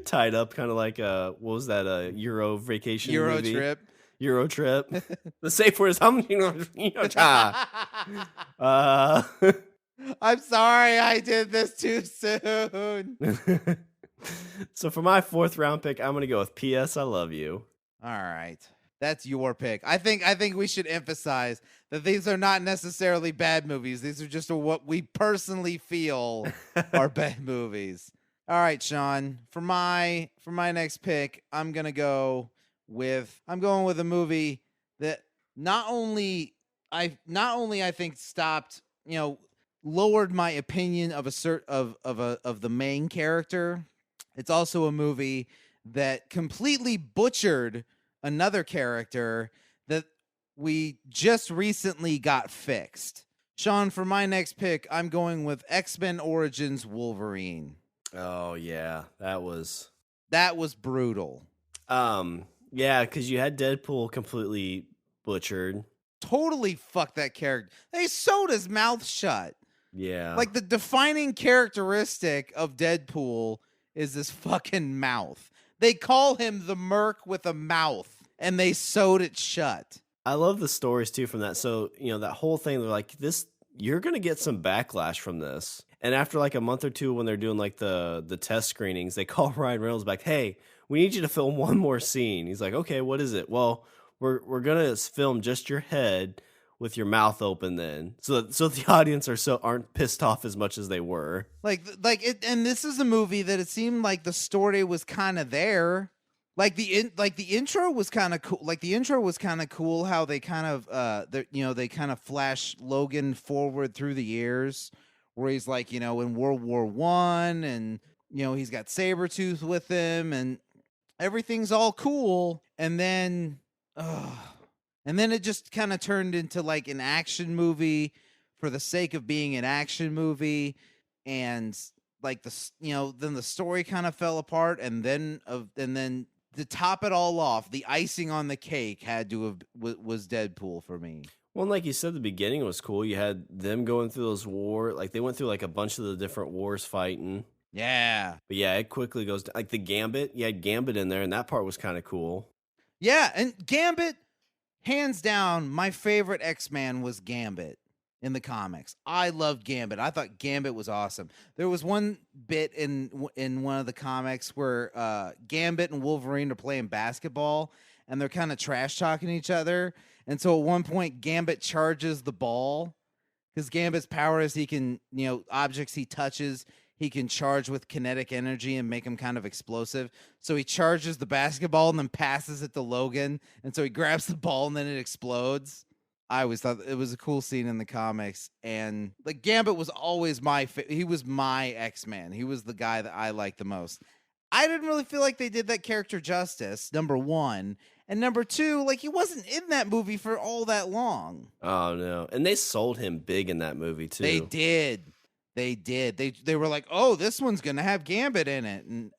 tied up, kind of like what was that? Euro vacation movie? Euro trip. The safe word is I'm sorry I did this too soon. So for my 4th round pick, I'm gonna go with P.S. I Love You. All right. That's your pick. I think we should emphasize that these are not necessarily bad movies. These are just what we personally feel are bad movies. All right, Shawn. For my next pick, I'm going with a movie that not only I think stopped, lowered my opinion of of the main character. It's also a movie that completely butchered another character that we just recently got fixed. Shawn, for my next pick, I'm going with X-Men Origins Wolverine. Oh yeah, that was brutal. Yeah, because you had Deadpool completely butchered. Totally fucked that character. They sewed his mouth shut. Yeah. Like, the defining characteristic of Deadpool is this fucking mouth. They call him the Merc with a mouth, and they sewed it shut. I love the stories, too, from that. So, that whole thing, they're like, you're going to get some backlash from this. And after, like, a month or two when they're doing, like, the test screenings, they call Ryan Reynolds back, hey, we need you to film one more scene. He's like, okay, what is it? Well, we're going to film just your head with your mouth open then. So the audience aren't pissed off as much as they were. And this is a movie that it seemed like the story was kind of there. Like the intro was kind of cool. Like the intro was kind of cool. How they kind of they kind of flash Logan forward through the years, where he's like in World War I, and he's got Sabretooth with him, and everything's all cool. And then it just kind of turned into like an action movie for the sake of being an action movie, and like then the story kind of fell apart, and then to top it all off, the icing on the cake was Deadpool for me. Well, and like you said, the beginning was cool. You had them going through those like they went through like a bunch of the different wars fighting. Yeah. But yeah, it quickly goes to, like the Gambit. You had Gambit in there, and that part was kind of cool. Yeah, and Gambit, hands down, my favorite X-Man was Gambit. in the comics. I loved Gambit. I thought Gambit was awesome. There was one bit in one of the comics where Gambit and Wolverine are playing basketball, and they're kind of trash talking each other. And so at one point, Gambit charges the ball, because Gambit's power is he can, objects he touches, he can charge with kinetic energy and make them kind of explosive. So he charges the basketball and then passes it to Logan. And so he grabs the ball and then it explodes. I always thought it was a cool scene in the comics. And like Gambit was always he was my X-Man. He was the guy that I liked the most. I didn't really feel like they did that character justice, number one. And number two, like, he wasn't in that movie for all that long. Oh, no. And they sold him big in that movie, too. They did. They were like, oh, this one's going to have Gambit in it. And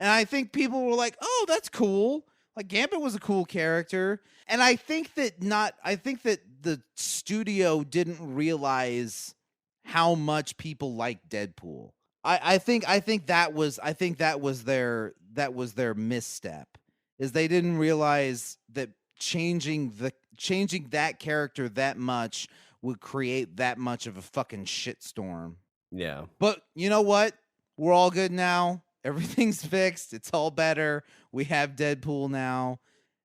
I think people were like, oh, that's cool. Like, Gambit was a cool character. And I think that the studio didn't realize how much people liked Deadpool. I think that was their misstep. Is they didn't realize that changing that character that much would create that much of a fucking shitstorm. Yeah. But you know what? We're all good now. Everything's fixed. It's all better. We have Deadpool now.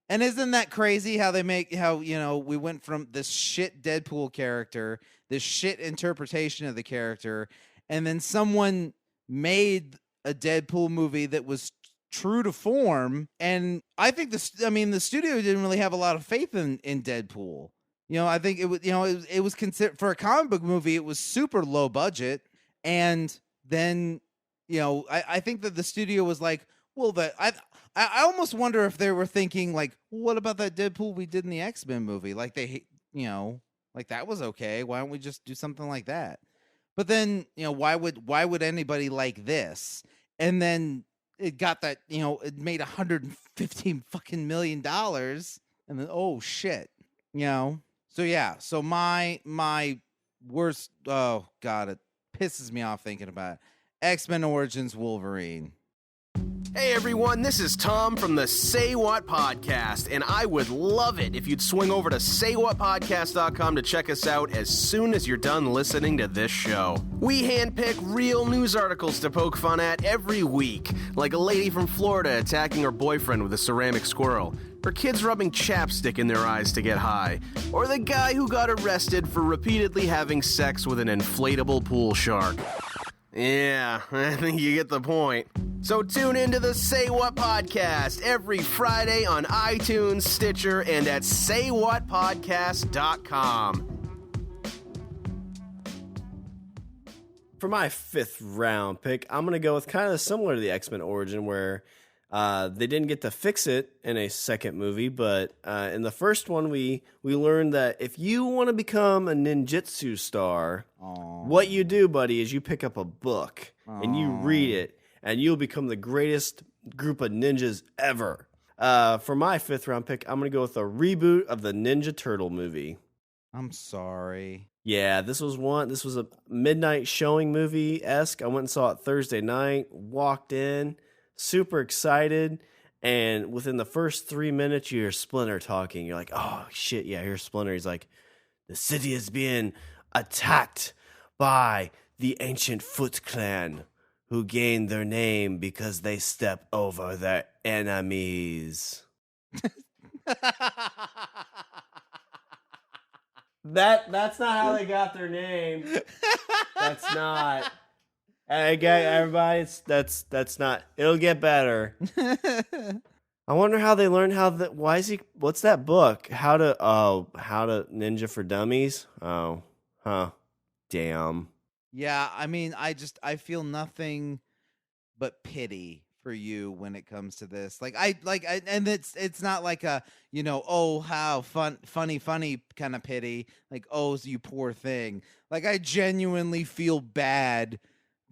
And isn't that crazy how we went from this shit Deadpool character, this shit interpretation of the character, and then someone made a Deadpool movie that was true to form. And I think the studio didn't really have a lot of faith in Deadpool. I think it was considered, for a comic book movie, it was super low budget. And then, I think that the studio was like, well, I almost wonder if they were thinking like, what about that Deadpool we did in the X-Men movie? Like like that was okay. Why don't we just do something like that? But then, why would anybody like this? And then it got that, it made $115 fucking million, and then, oh shit, So yeah, so my worst, oh god, it pisses me off thinking about it. X-Men Origins Wolverine. Hey everyone, this is Tom from the Say What Podcast, and I would love it if you'd swing over to saywhatpodcast.com to check us out as soon as you're done listening to this show. We handpick real news articles to poke fun at every week, like a lady from Florida attacking her boyfriend with a ceramic squirrel, or kids rubbing chapstick in their eyes to get high, or the guy who got arrested for repeatedly having sex with an inflatable pool shark. Yeah, I think you get the point. So tune into the Say What Podcast every Friday on iTunes, Stitcher, and at saywhatpodcast.com. For my 5th round pick, I'm going to go with kind of similar to the X-Men Origin, where they didn't get to fix it in a second movie, but in the first one, we learned that if you want to become a ninjutsu star, what you do, buddy, is you pick up a book and you read it, and you'll become the greatest group of ninjas ever. For my 5th round pick, I'm going to go with a reboot of the Ninja Turtle movie. I'm sorry. Yeah, this was a midnight showing movie-esque. I went and saw it Thursday night, walked in, super excited, and within the first 3 minutes, you hear Splinter talking. You're like, oh, shit, yeah, here's Splinter. He's like, the city is being attacked by the ancient Foot Clan, who gained their name because they step over their enemies. That's not how they got their name. That's not. Okay, everybody, that's not. It'll get better. I wonder how they learned what's that book? How to Ninja for Dummies? Oh, huh. Damn. Yeah, I mean, I feel nothing but pity for you when it comes to this. And it's not like a, oh, how funny kind of pity. Like, oh, you poor thing. Like, I genuinely feel bad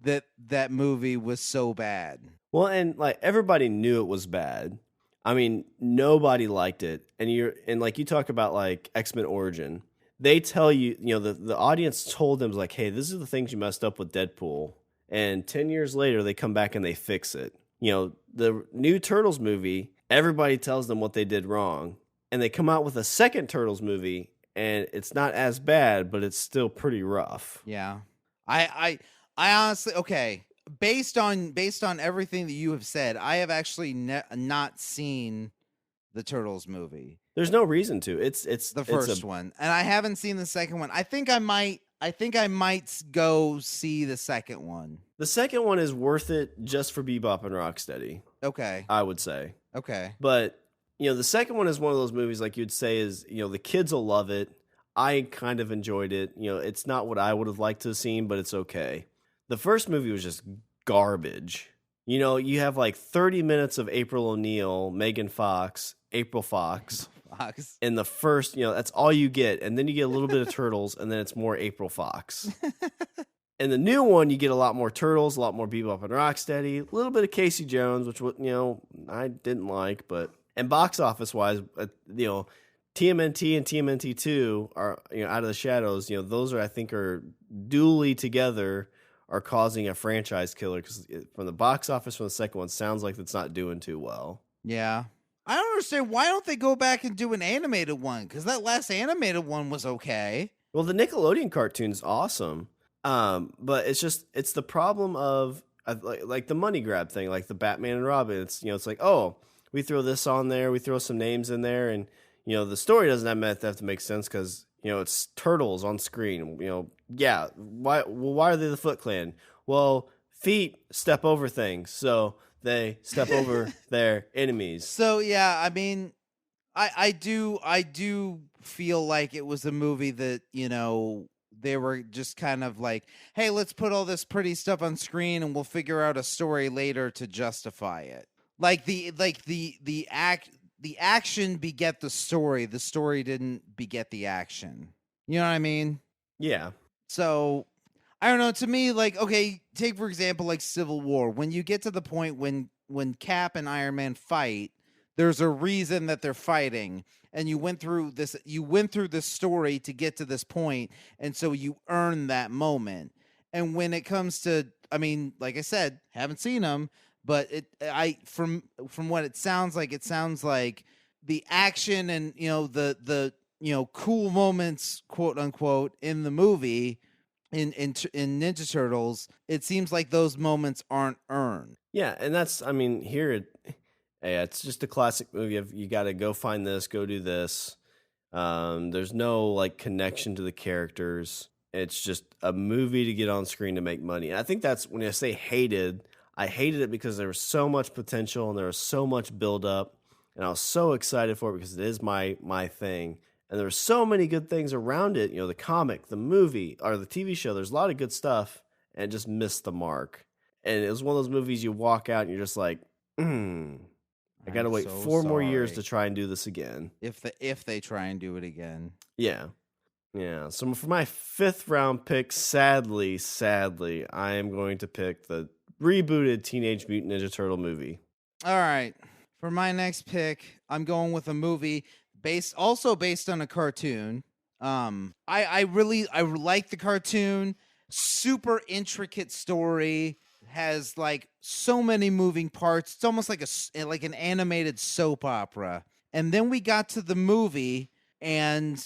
that movie was so bad. Well, and like everybody knew it was bad. I mean, nobody liked it. And like you talk about like X-Men Origin, they tell you, the audience told them like, hey, this is the things you messed up with Deadpool. And 10 years later, they come back and they fix it. The new Turtles movie, everybody tells them what they did wrong. And they come out with a second Turtles movie, and it's not as bad, but it's still pretty rough. Yeah. I honestly, okay, based on everything that you have said, I have actually not seen the Turtles movie. There's no reason to. It's the first one, and I haven't seen the second one. I think I might go see the second one. The second one is worth it just for Bebop and Rocksteady. Okay. I would say. Okay. But, the second one is one of those movies like you'd say is, the kids will love it. I kind of enjoyed it. It's not what I would have liked to have seen, but it's okay. The first movie was just garbage. You have like 30 minutes of April O'Neil, Megan Fox, April Fox. In the first, that's all you get. And then you get a little bit of Turtles, and then it's more April Fox. In the new one, you get a lot more Turtles, a lot more Bebop and Rocksteady, a little bit of Casey Jones, which, I didn't like. But, and box office-wise, TMNT and TMNT 2 are, Out of the Shadows, those are, I think, are duly together are causing a franchise killer, because from the box office from the second one, sounds like it's not doing too well. Yeah. I don't understand. Why don't they go back and do an animated one? Because that last animated one was okay. Well, the Nickelodeon cartoon's awesome. But it's the problem of like the money grab thing, like the Batman and Robin. It's, it's like, oh, we throw this on there, we throw some names in there, and, the story doesn't have to make sense because, it's turtles on screen. Yeah. Why are they the Foot Clan? Well, feet step over things, so they step over their enemies. So yeah, I mean, I do feel like it was a movie that, they were just kind of like, hey, let's put all this pretty stuff on screen and we'll figure out a story later to justify it. The action beget the story. The story didn't beget the action. You know what I mean? Yeah. So I don't know. To me, like, okay, take for example, like Civil War. When you get to the point when Cap and Iron Man fight, there's a reason that they're fighting, and you went through this story to get to this point, and so you earn that moment. And when it comes to, I mean, like I said, haven't seen them, but from what it sounds like the action and the cool moments, quote unquote, in the movie. In Ninja Turtles, it seems like those moments aren't earned. Yeah, and that's, I mean, it's just a classic movie of you got to go find this, go do this. There's no like connection to the characters. It's just a movie to get on screen to make money. And I think that's when I say hated. I hated it because there was so much potential and there was so much build up, and I was so excited for it because it is my thing. And there were so many good things around it. The comic, the movie, or the TV show. There's a lot of good stuff, and it just missed the mark. And it was one of those movies you walk out and you're just like, I got to wait 4 more years to try and do this again. If they try and do it again. Yeah. Yeah. So for my 5th round pick, sadly, I am going to pick the rebooted Teenage Mutant Ninja Turtle movie. All right. For my next pick, I'm going with a movie based on a cartoon. I like the cartoon. Super intricate story, has like so many moving parts. It's almost like an animated soap opera. And then we got to the movie, and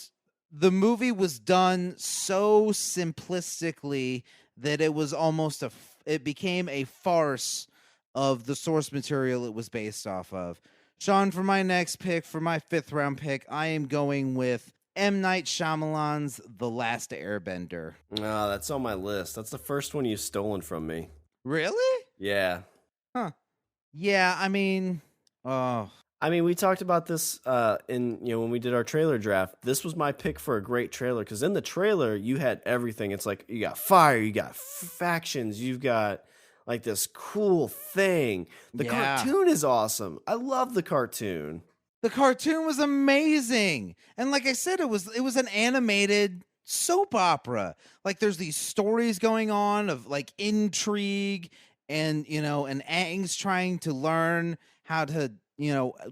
the movie was done so simplistically that it was almost it became a farce of the source material it was based off of. Shawn, for my next pick, for my 5th round pick, I am going with M. Night Shyamalan's The Last Airbender. Oh, that's on my list. That's the first one you've stolen from me. Really? Yeah. Huh. Yeah, I mean, we talked about this when we did our trailer draft. This was my pick for a great trailer, because in the trailer you had everything. It's like you got fire, you got factions, you've got like this cool thing. The cartoon is awesome. I love the cartoon. The cartoon was amazing. And like I said, it was an animated soap opera. Like there's these stories going on of like intrigue and, and Aang's trying to learn how to,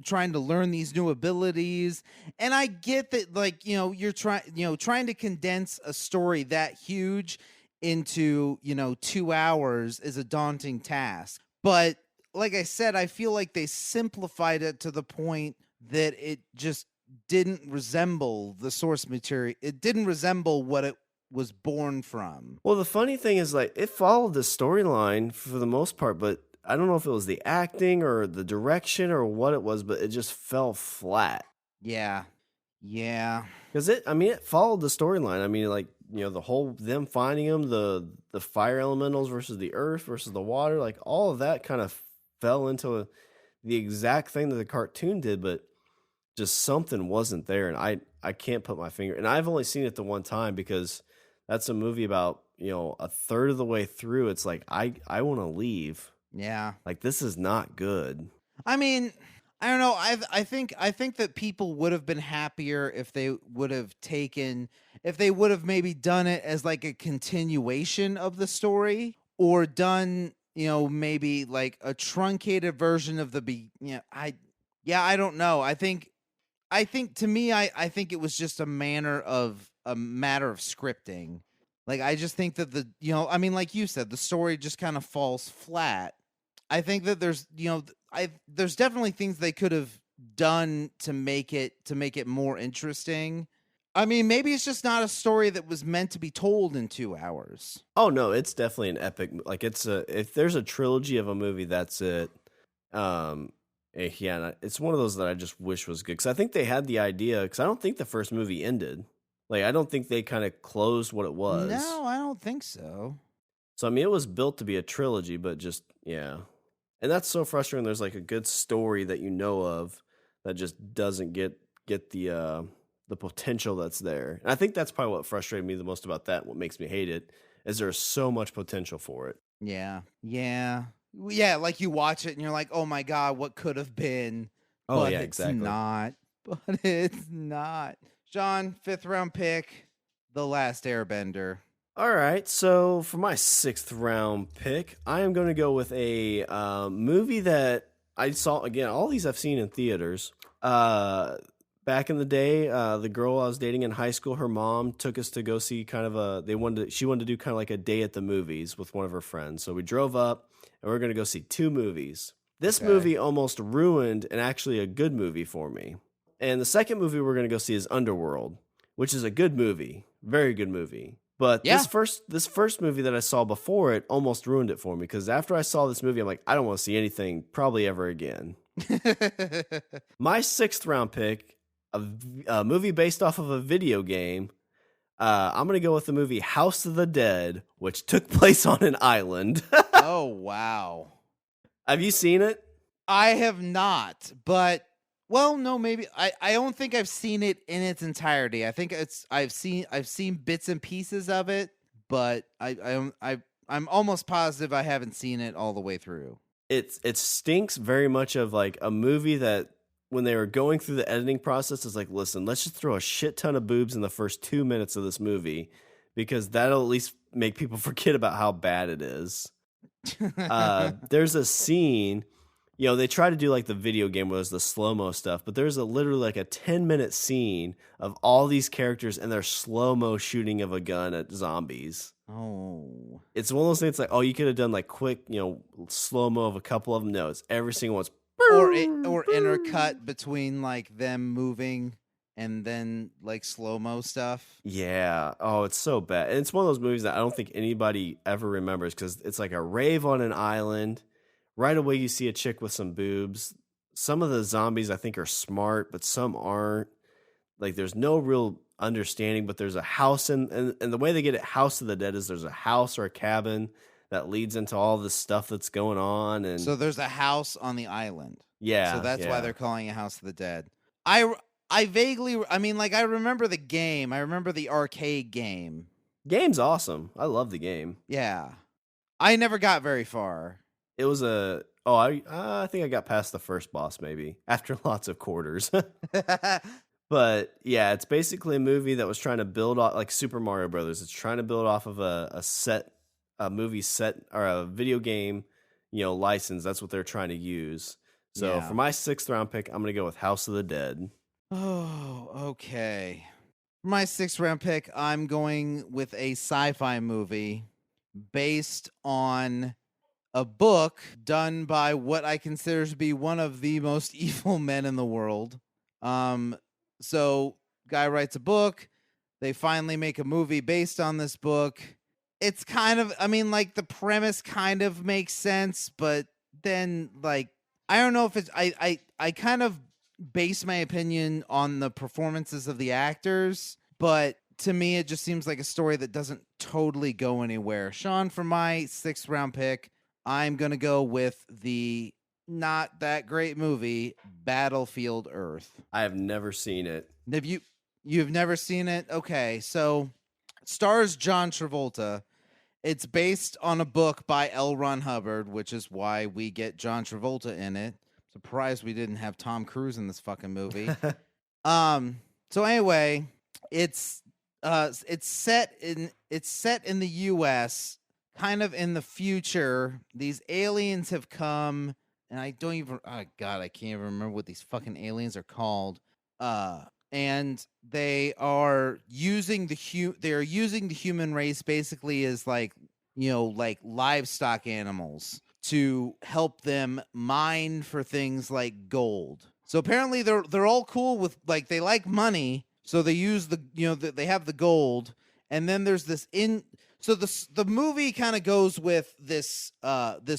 trying to learn these new abilities. And I get that, like, you're trying to condense a story that huge into 2 hours is a daunting task. But like I said, I feel like they simplified it to the point that it just didn't resemble the source material. It didn't resemble what it was born from. Well, the funny thing is, like, it followed the storyline for the most part, but I don't know if it was the acting or the direction or what it was, but it just fell flat. Yeah. Because it followed the storyline. I mean, like, the whole them finding them, the fire elementals versus the earth versus the water, like all of that kind of fell into the exact thing that the cartoon did, but just something wasn't there, and I can't put my finger. And I've only seen it the one time because that's a movie about a third of the way through. It's like I want to leave. Yeah, like this is not good. I mean, I don't know. I think that people would have been happier if they would have maybe done it as like a continuation of the story, or done maybe like a truncated version of I don't know. I think to me, I think it was just a matter of scripting. Like, I just think that like you said, the story just kind of falls flat. I think that there's definitely things they could have done to make it more interesting. I mean, maybe it's just not a story that was meant to be told in 2 hours. Oh no, it's definitely an epic. Like, if there's a trilogy of a movie, that's it. Yeah, it's one of those that I just wish was good, because I think they had the idea, because I don't think the first movie ended. Like, I don't think they kind of closed what it was. No, I don't think so. So, I mean, it was built to be a trilogy, but just, yeah. And that's so frustrating. There's like a good story that you know of that just doesn't get the potential that's there. And I think that's probably what frustrated me the most about that. What makes me hate it is there's so much potential for it. Yeah. Like, you watch it and you're like, oh my God, what could have been? Oh, but yeah, exactly. But it's not. Shawn, 5th round pick, The Last Airbender. All right, so for my 6th round pick, I am going to go with a movie that I saw, again, all these I've seen in theaters. Back in the day, the girl I was dating in high school, her mom took us to go see kind of she wanted to do kind of like a day at the movies with one of her friends. So we drove up, and we're going to go see 2 movies. This movie almost ruined actually a good movie for me. And the second movie we're going to go see is Underworld, which is a good movie, very good movie. But this first movie that I saw before it almost ruined it for me, because after I saw this movie, I'm like, I don't want to see anything probably ever again. My 6th round pick, a movie based off of a video game. I'm going to go with the movie House of the Dead, which took place on an island. Oh, wow. Have you seen it? I have not, but... Well, no, maybe I don't think I've seen it in its entirety. I think I've seen bits and pieces of it, but I'm almost positive I haven't seen it all the way through. It stinks very much of like a movie that when they were going through the editing process, it's like, listen, let's just throw a shit ton of boobs in the first 2 minutes of this movie, because that'll at least make people forget about how bad it is. There's a scene. They try to do like the video game where there's the slow-mo stuff, but there's literally like a 10-minute scene of all these characters and their slow-mo shooting of a gun at zombies. Oh. It's one of those things like, oh, you could have done like quick, slow-mo of a couple of them. No, it's every single one's... Or intercut between like them moving and then like slow-mo stuff. Yeah. Oh, it's so bad. And it's one of those movies that I don't think anybody ever remembers, because it's like a rave on an island. Right away, you see a chick with some boobs. Some of the zombies, I think, are smart, but some aren't. Like, there's no real understanding, but there's a house, and the way they get it, House of the Dead, is there's a house or a cabin that leads into all this stuff that's going on. And so there's a house on the island. Yeah. So that's why they're calling it House of the Dead. I vaguely, I remember the game. I remember the arcade game. Game's awesome. I love the game. Yeah. I never got very far. It was I think I got past the first boss movie after lots of quarters. But yeah, it's basically a movie that was trying to build off, like Super Mario Brothers. It's trying to build off of a movie set or a video game, license. That's what they're trying to use. So for my 6th round pick, I'm going to go with House of the Dead. Oh, okay. For my 6th round pick, I'm going with a sci-fi movie based on a book done by what I consider to be one of the most evil men in the world. So guy writes a book. They finally make a movie based on this book. It's kind of, I mean, like the premise kind of makes sense, but then like, I don't know if it's, I kind of base my opinion on the performances of the actors, but to me, it just seems like a story that doesn't totally go anywhere. Shawn, for my 6th round pick, I'm going to go with the not that great movie, Battlefield Earth. I have never seen it. Have you've never seen it? Okay, so it stars John Travolta. It's based on a book by L. Ron Hubbard, which is why we get John Travolta in it. Surprised we didn't have Tom Cruise in this fucking movie. So anyway, it's set in the US, kind of in the future. These aliens have come, and I don't even I can't even remember what these fucking aliens are called. And they are using the human race basically as like livestock animals to help them mine for things like gold. So apparently they're all cool with, like, they like money, so they use they have the gold, and then there's so the movie kind of goes with this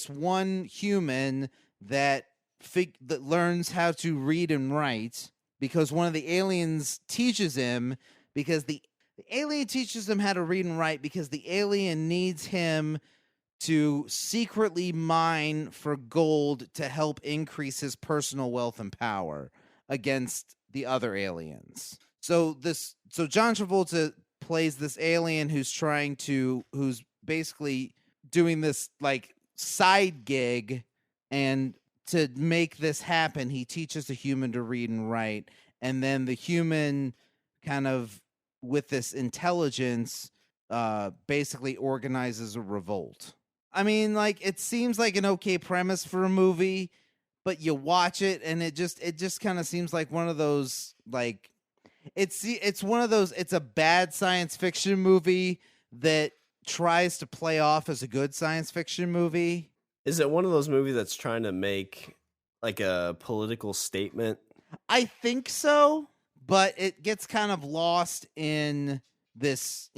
one human that learns how to read and write because one of the aliens teaches him, because the alien teaches him how to read and write because the alien needs him to secretly mine for gold to help increase his personal wealth and power against the other aliens. So John Travolta plays this alien who's basically doing this like side gig, and to make this happen, he teaches the human to read and write, and then the human kind of with this intelligence basically organizes a revolt. I mean, like, it seems like an okay premise for a movie, but you watch it and it just kind of seems like one of those, like, it's one of those, it's a bad science fiction movie that tries to play off as a good science fiction movie. Is it one of those movies that's trying to make like a political statement? I think so, but it gets kind of lost in this,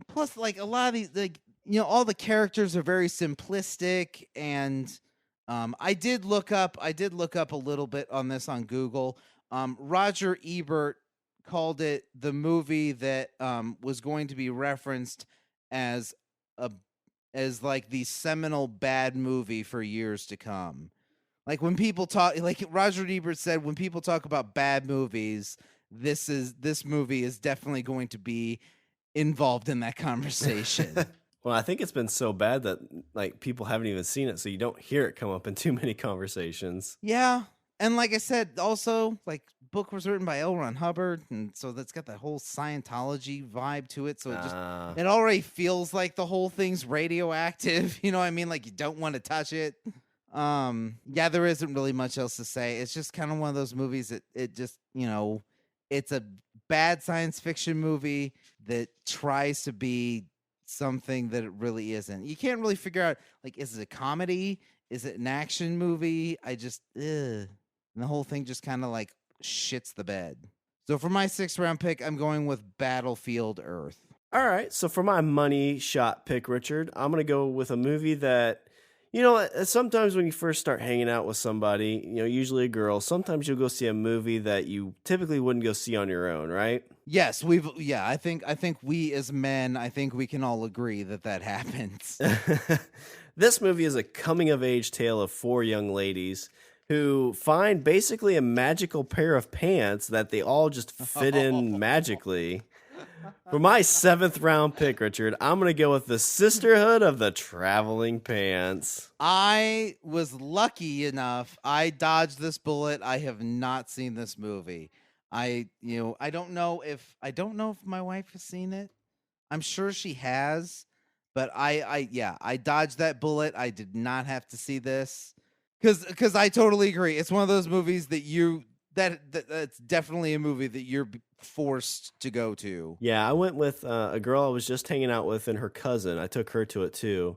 plus like a lot of these, like, all the characters are very simplistic, and I did look up a little bit on this on Google. Roger Ebert called it the movie that was going to be referenced as like the seminal bad movie for years to come. Like, when people talk, like Roger Ebert said, when people talk about bad movies, this movie is definitely going to be involved in that conversation. Well, I think it's been so bad that like people haven't even seen it, so you don't hear it come up in too many conversations. Yeah, and like I said, also, like, book was written by L. Ron Hubbard, and so that's got that whole Scientology vibe to it. So it already feels like the whole thing's radioactive. You know what I mean? Like, you don't want to touch it. Yeah, there isn't really much else to say. It's just kind of one of those movies that it just, it's a bad science fiction movie that tries to be something that it really isn't. You can't really figure out, like, is it a comedy? Is it an action movie? And the whole thing just kind of like shits the bed. So for my 6th round pick, I'm going with Battlefield Earth. All right, so for my money shot pick, Richard, I'm going to go with a movie that, sometimes when you first start hanging out with somebody, usually a girl, sometimes you'll go see a movie that you typically wouldn't go see on your own, right? Yes, I think we as men, I think we can all agree that happens. This movie is a coming-of-age tale of 4 young ladies who find basically a magical pair of pants that they all just fit in magically. For my 7th round pick, Richard, I'm going to go with the Sisterhood of the Traveling Pants. I was lucky enough. I dodged this bullet. I have not seen this movie. I don't know if my wife has seen it. I'm sure she has, but I dodged that bullet. I did not have to see this because I totally agree. It's one of those movies that's definitely a movie that you're forced to go to. Yeah, I went with a girl I was just hanging out with and her cousin. I took her to it too.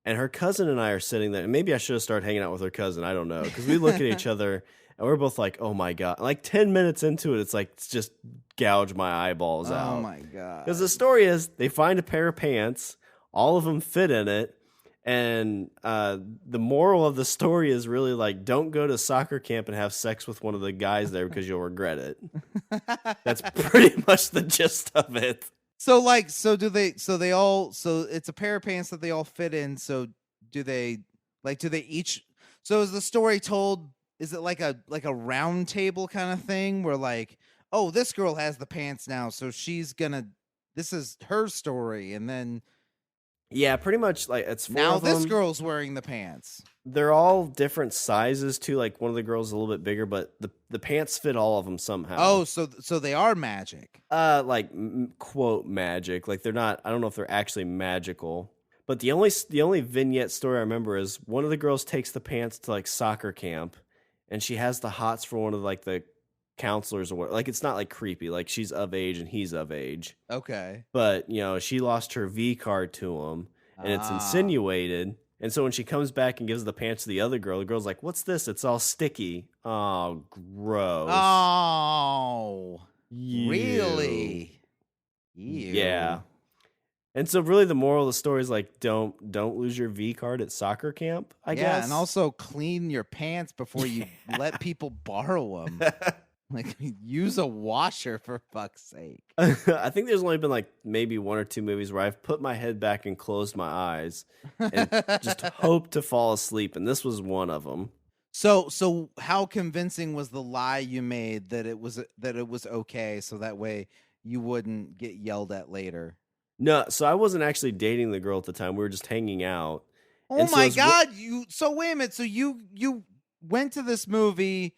And her cousin and I are sitting there. And maybe I should have started hanging out with her cousin. I don't know. Because we look at each other and we're both like, oh my God. Like 10 minutes into it, it's just gouge my eyeballs out. Oh my God. Because the story is they find a pair of pants. All of them fit in it. And the moral of the story is really like, don't go to soccer camp and have sex with one of the guys there because you'll regret it. That's pretty much the gist of it. So it's a pair of pants that they all fit in. So do they each, so is the story told, is it like a round table kind of thing where like, oh, this girl has the pants now, so this is her story. And then. Yeah, pretty much like it's four now of them. This girl's wearing the pants. They're all different sizes too. Like one of the girls is a little bit bigger, but the pants fit all of them somehow. Oh, so they are magic. Like quote magic. Like they're not. I don't know if they're actually magical. But the only vignette story I remember is one of the girls takes the pants to like soccer camp, and she has the hots for one of like the counselors or what. Like it's not like creepy. Like she's of age and he's of age. Okay. But she lost her V card to him, and it's insinuated. And so when she comes back and gives the pants to the other girl, the girl's like, "What's this? It's all sticky." Oh, gross. Oh, Ew. really? Ew. Yeah. And so really the moral of the story is like, don't lose your V card at soccer camp, I guess. Yeah, and also clean your pants before you let people borrow them. Like, use a washer, for fuck's sake. I think there's only been like maybe one or two movies where I've put my head back and closed my eyes and just hoped to fall asleep, and this was one of them. So how convincing was the lie you made that it was okay, so that way you wouldn't get yelled at later? No, so I wasn't actually dating the girl at the time. We were just hanging out. Oh my God! So wait a minute. So you went to this movie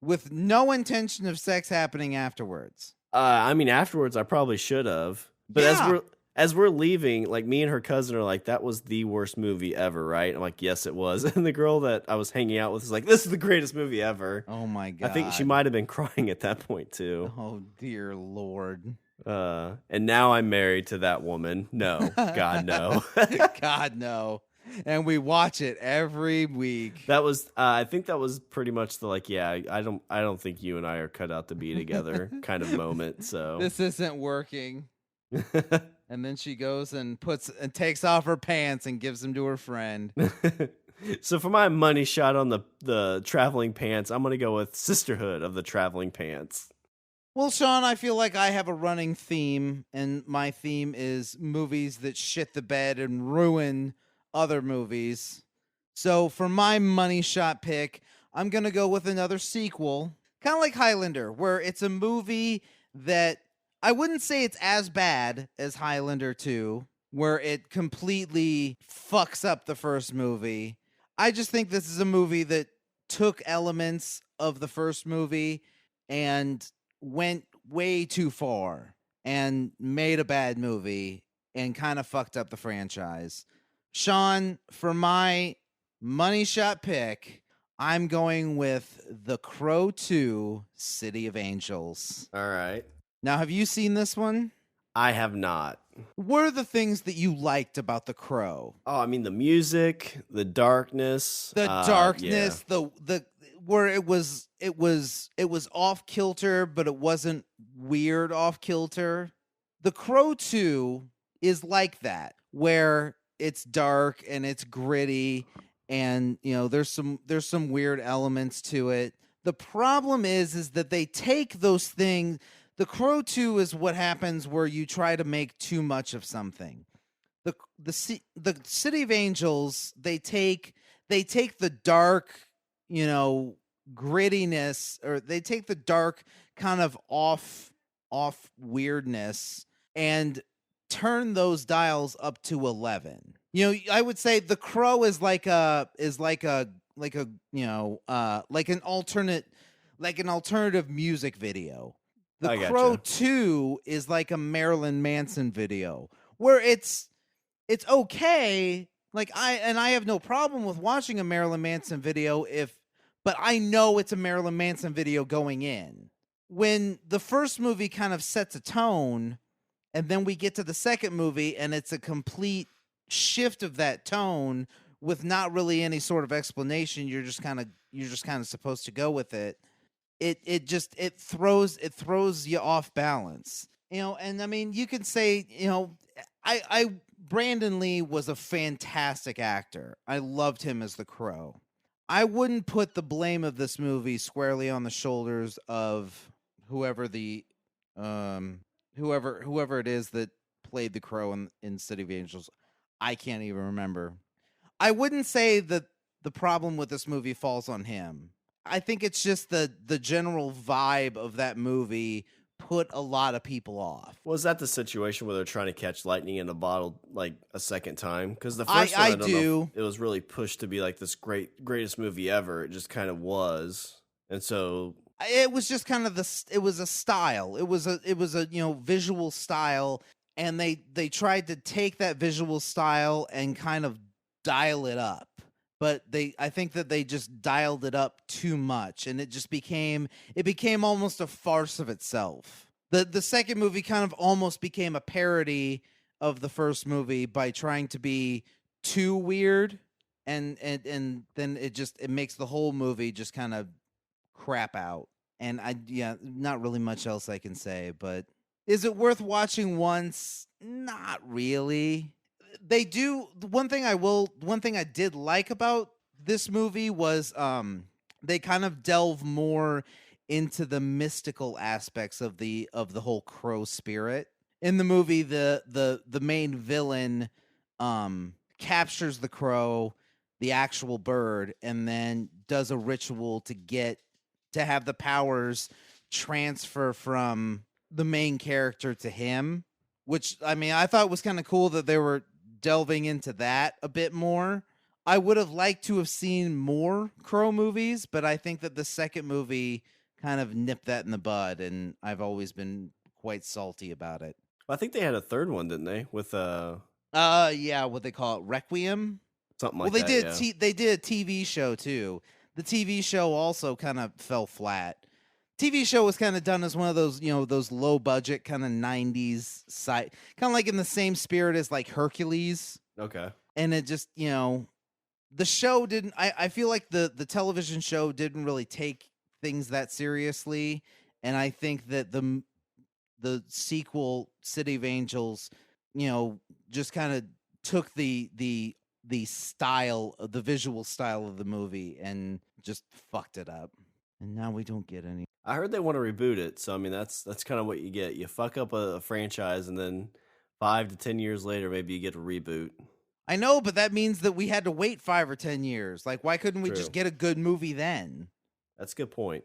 with no intention of sex happening afterwards? I mean, afterwards I probably should have. But yeah. as we're leaving, like me and her cousin are like, "That was the worst movie ever, right?" I'm like, "Yes, it was." And the girl that I was hanging out with is like, "This is the greatest movie ever." Oh my God! I think she might have been crying at that point too. Oh dear Lord. And now I'm married to that woman. No, God, no. God, no. And we watch it every week. That was, I think that was pretty much the like, yeah, I don't think you and I are cut out to be together kind of moment. So this isn't working. And then she goes and takes off her pants and gives them to her friend. So for my money shot on the traveling pants, I'm gonna go with Sisterhood of the Traveling Pants. Well, Shawn, I feel like I have a running theme, and my theme is movies that shit the bed and ruin other movies. So for my money shot pick, I'm going to go with another sequel, kind of like Highlander, where it's a movie that I wouldn't say it's as bad as Highlander 2, where it completely fucks up the first movie. I just think this is a movie that took elements of the first movie and went way too far and made a bad movie and kind of fucked up the franchise. Shawn, for my money shot pick, I'm going with The Crow 2, City of Angels. All right. Now, have you seen this one? I have not. What are the things that you liked about The Crow? Oh, I mean the music, the darkness. The yeah. where it was off kilter, but it wasn't weird off kilter. The Crow 2 is like that, where it's dark and it's gritty, and there's some weird elements to it. The problem is that they take those things. The Crow 2 is what happens where you try to make too much of something. The City of Angels, they take the dark, grittiness, or they take the dark kind of off weirdness and turn those dials up to 11. I would say The Crow is like an alternative music video. The Crow 2 is like a Marilyn Manson video, where it's okay. Like I have no problem with watching a Marilyn Manson video but I know it's a Marilyn Manson video going in. When the first movie kind of sets a tone, and then we get to the second movie and it's a complete shift of that tone with not really any sort of explanation. You're just kind of supposed to go with it. It throws you off balance. And I mean, you can say, I Brandon Lee was a fantastic actor. I loved him as the Crow. I wouldn't put the blame of this movie squarely on the shoulders of whoever it is that played the Crow in City of Angels. I can't even remember. I wouldn't say that the problem with this movie falls on him. I think it's just the general vibe of that movie put a lot of people off. Was that the situation where they're trying to catch lightning in a bottle like a second time? Because the first one, I don't know if it was really pushed to be like this greatest movie ever. It just kind of was, and so it was just kind of it was a style. It was a visual style, and they tried to take that visual style and kind of dial it up. But I think that they just dialed it up too much, and it became almost a farce of itself. The second movie kind of almost became a parody of the first movie by trying to be too weird, and then it makes the whole movie just kind of crap out. And not really much else I can say, but is it worth watching once? Not really. They do one thing I did like about this movie was they kind of delve more into the mystical aspects of the whole Crow spirit. In the movie, the main villain captures the Crow, the actual bird, and then does a ritual to have the powers transfer from the main character to him, which I mean I thought was kind of cool that they were delving into that a bit more. I would have liked to have seen more Crow movies, but I think that the second movie kind of nipped that in the bud, and I've always been quite salty about it. Well, I think they had a third one, didn't they? With what they call it, Requiem, something like that. Well, they did a TV show too. The TV show also kind of fell flat. TV show was kind of done as one of those, those low budget kind of 90s site, kind of like in the same spirit as like Hercules. Okay. And it just, the show didn't, I feel like the television show didn't really take things that seriously. And I think that the sequel, City of Angels, just kind of took the style, the visual style of the movie and just fucked it up. And now we don't get any. I heard they want to reboot it, so I mean that's kind of what you get. You fuck up a franchise, and then 5 to 10 years later, maybe you get a reboot. I know, but that means that we had to wait 5 or 10 years. Like, why couldn't we just get a good movie then? That's a good point.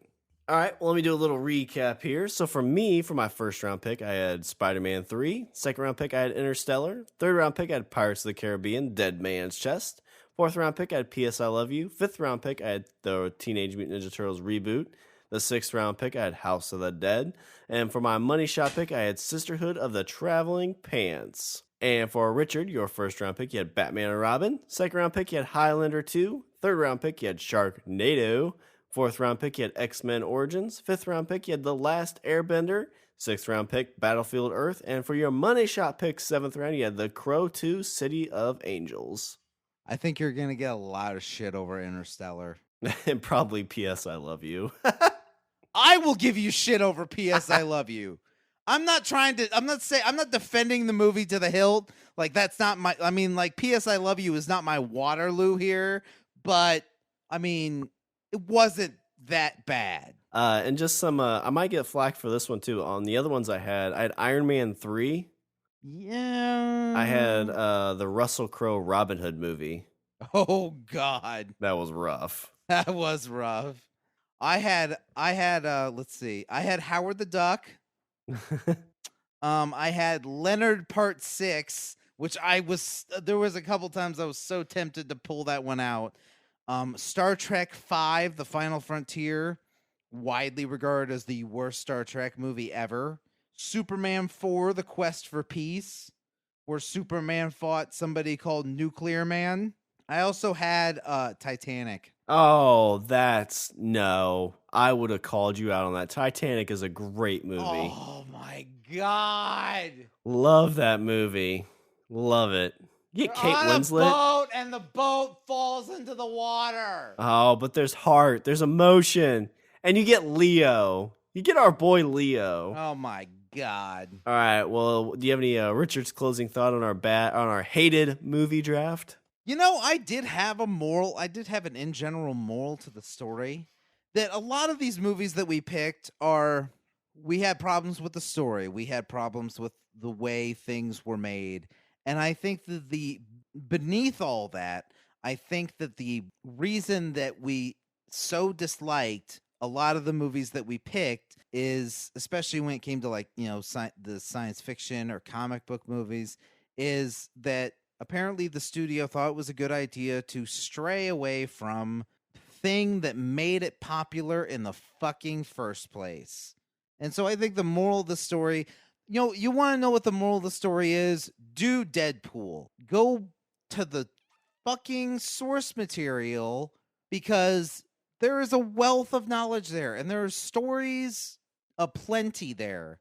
All right, well, let me do a little recap here. So for me, for my first round pick, I had Spider-Man 3. Second round pick, I had Interstellar. Third round pick, I had Pirates of the Caribbean, Dead Man's Chest. Fourth round pick, I had P.S. I Love You. Fifth round pick, I had the Teenage Mutant Ninja Turtles reboot. The sixth round pick, I had House of the Dead. And for my money shot pick, I had Sisterhood of the Traveling Pants. And for Richard, your first round pick, you had Batman and Robin. Second round pick, you had Highlander 2. Third round pick, you had Sharknado. Fourth round pick, you had X-Men Origins. Fifth round pick, you had The Last Airbender. Sixth round pick, Battlefield Earth. And for your money shot pick, seventh round, you had The Crow 2, City of Angels. I think you're going to get a lot of shit over Interstellar. And probably P.S. I Love You. I will give you shit over P.S. I Love You. I'm not defending the movie to the hilt. Like, that's not my, I mean, like, P.S. I Love You is not my Waterloo here, but, I mean, it wasn't that bad. And just some, I might get flack for this one too. On the other ones I had Iron Man 3. Yeah. I had the Russell Crowe Robin Hood movie. Oh, God. That was rough. That was rough. I had let's see. I had Howard the Duck. I had Leonard Part 6, which there was a couple times I was so tempted to pull that one out. Star Trek 5, The Final Frontier, widely regarded as the worst Star Trek movie ever. Superman 4, The Quest for Peace, where Superman fought somebody called Nuclear Man. I also had Titanic. Oh, no. I would have called you out on that. Titanic is a great movie. Oh, my God. Love that movie. Love it. You get Kate on Winslet. A boat and the boat falls into the water. Oh, but there's heart. There's emotion. And you get Leo. You get our boy Leo. Oh, my God. All right. Well, do you have any Richard's closing thought on our hated movie draft? You know, I did have a moral. I did have an in general moral to the story. That a lot of these movies that we picked we had problems with the story. We had problems with the way things were made. And I think that beneath all that, I think that the reason that we so disliked a lot of the movies that we picked is, especially when it came to the science fiction or comic book movies, is that apparently the studio thought it was a good idea to stray away from thing that made it popular in the fucking first place. And so I think the moral of the story, you want to know what the moral of the story is? Do Deadpool. Go to the fucking source material, because there is a wealth of knowledge there and there are stories aplenty there.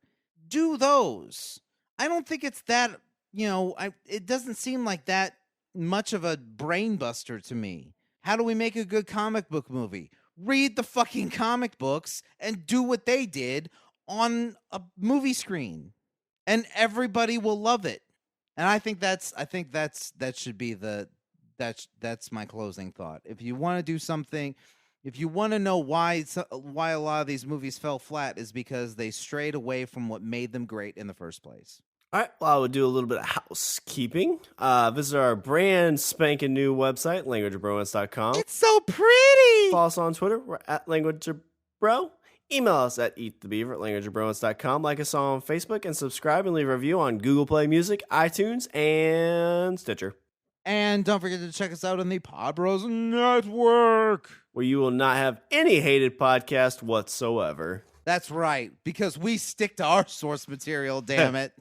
Do those. I don't think it's that, it doesn't seem like that much of a brain buster to me. How do we make a good comic book movie? Read the fucking comic books and do what they did on a movie screen, and everybody will love it. And I think that's my closing thought. If you want to do something, if you want to know why a lot of these movies fell flat, is because they strayed away from what made them great in the first place. All right, well, I would do a little bit of housekeeping. Visit our brand spanking new website, languageofbromance.com. It's so pretty! Follow us on Twitter. We're at languageofbro. Email us at eatthebeaver@languageofbromance.com. Like us on Facebook and subscribe and leave a review on Google Play Music, iTunes, and Stitcher. And don't forget to check us out on the Pod Bros Network, where you will not have any hated podcast whatsoever. That's right, because we stick to our source material, damn it.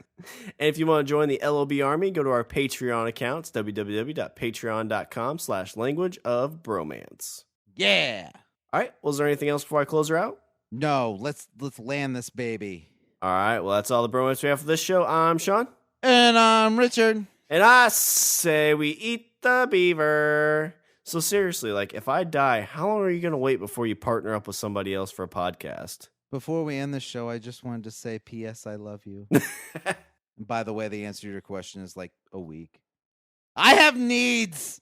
And if you want to join the LOB Army, go to our Patreon accounts, www.patreon.com/languageofbromance. Yeah. All right, well, is there anything else before I close her out? No, let's land this baby. All right, well, that's all the bromance we have for this show. I'm Shawn. And I'm Richard. And I say we eat the beaver. So seriously, if I die, how long are you going to wait before you partner up with somebody else for a podcast? Before we end the show, I just wanted to say, P.S. I love you. By the way, the answer to your question is a week. I have needs!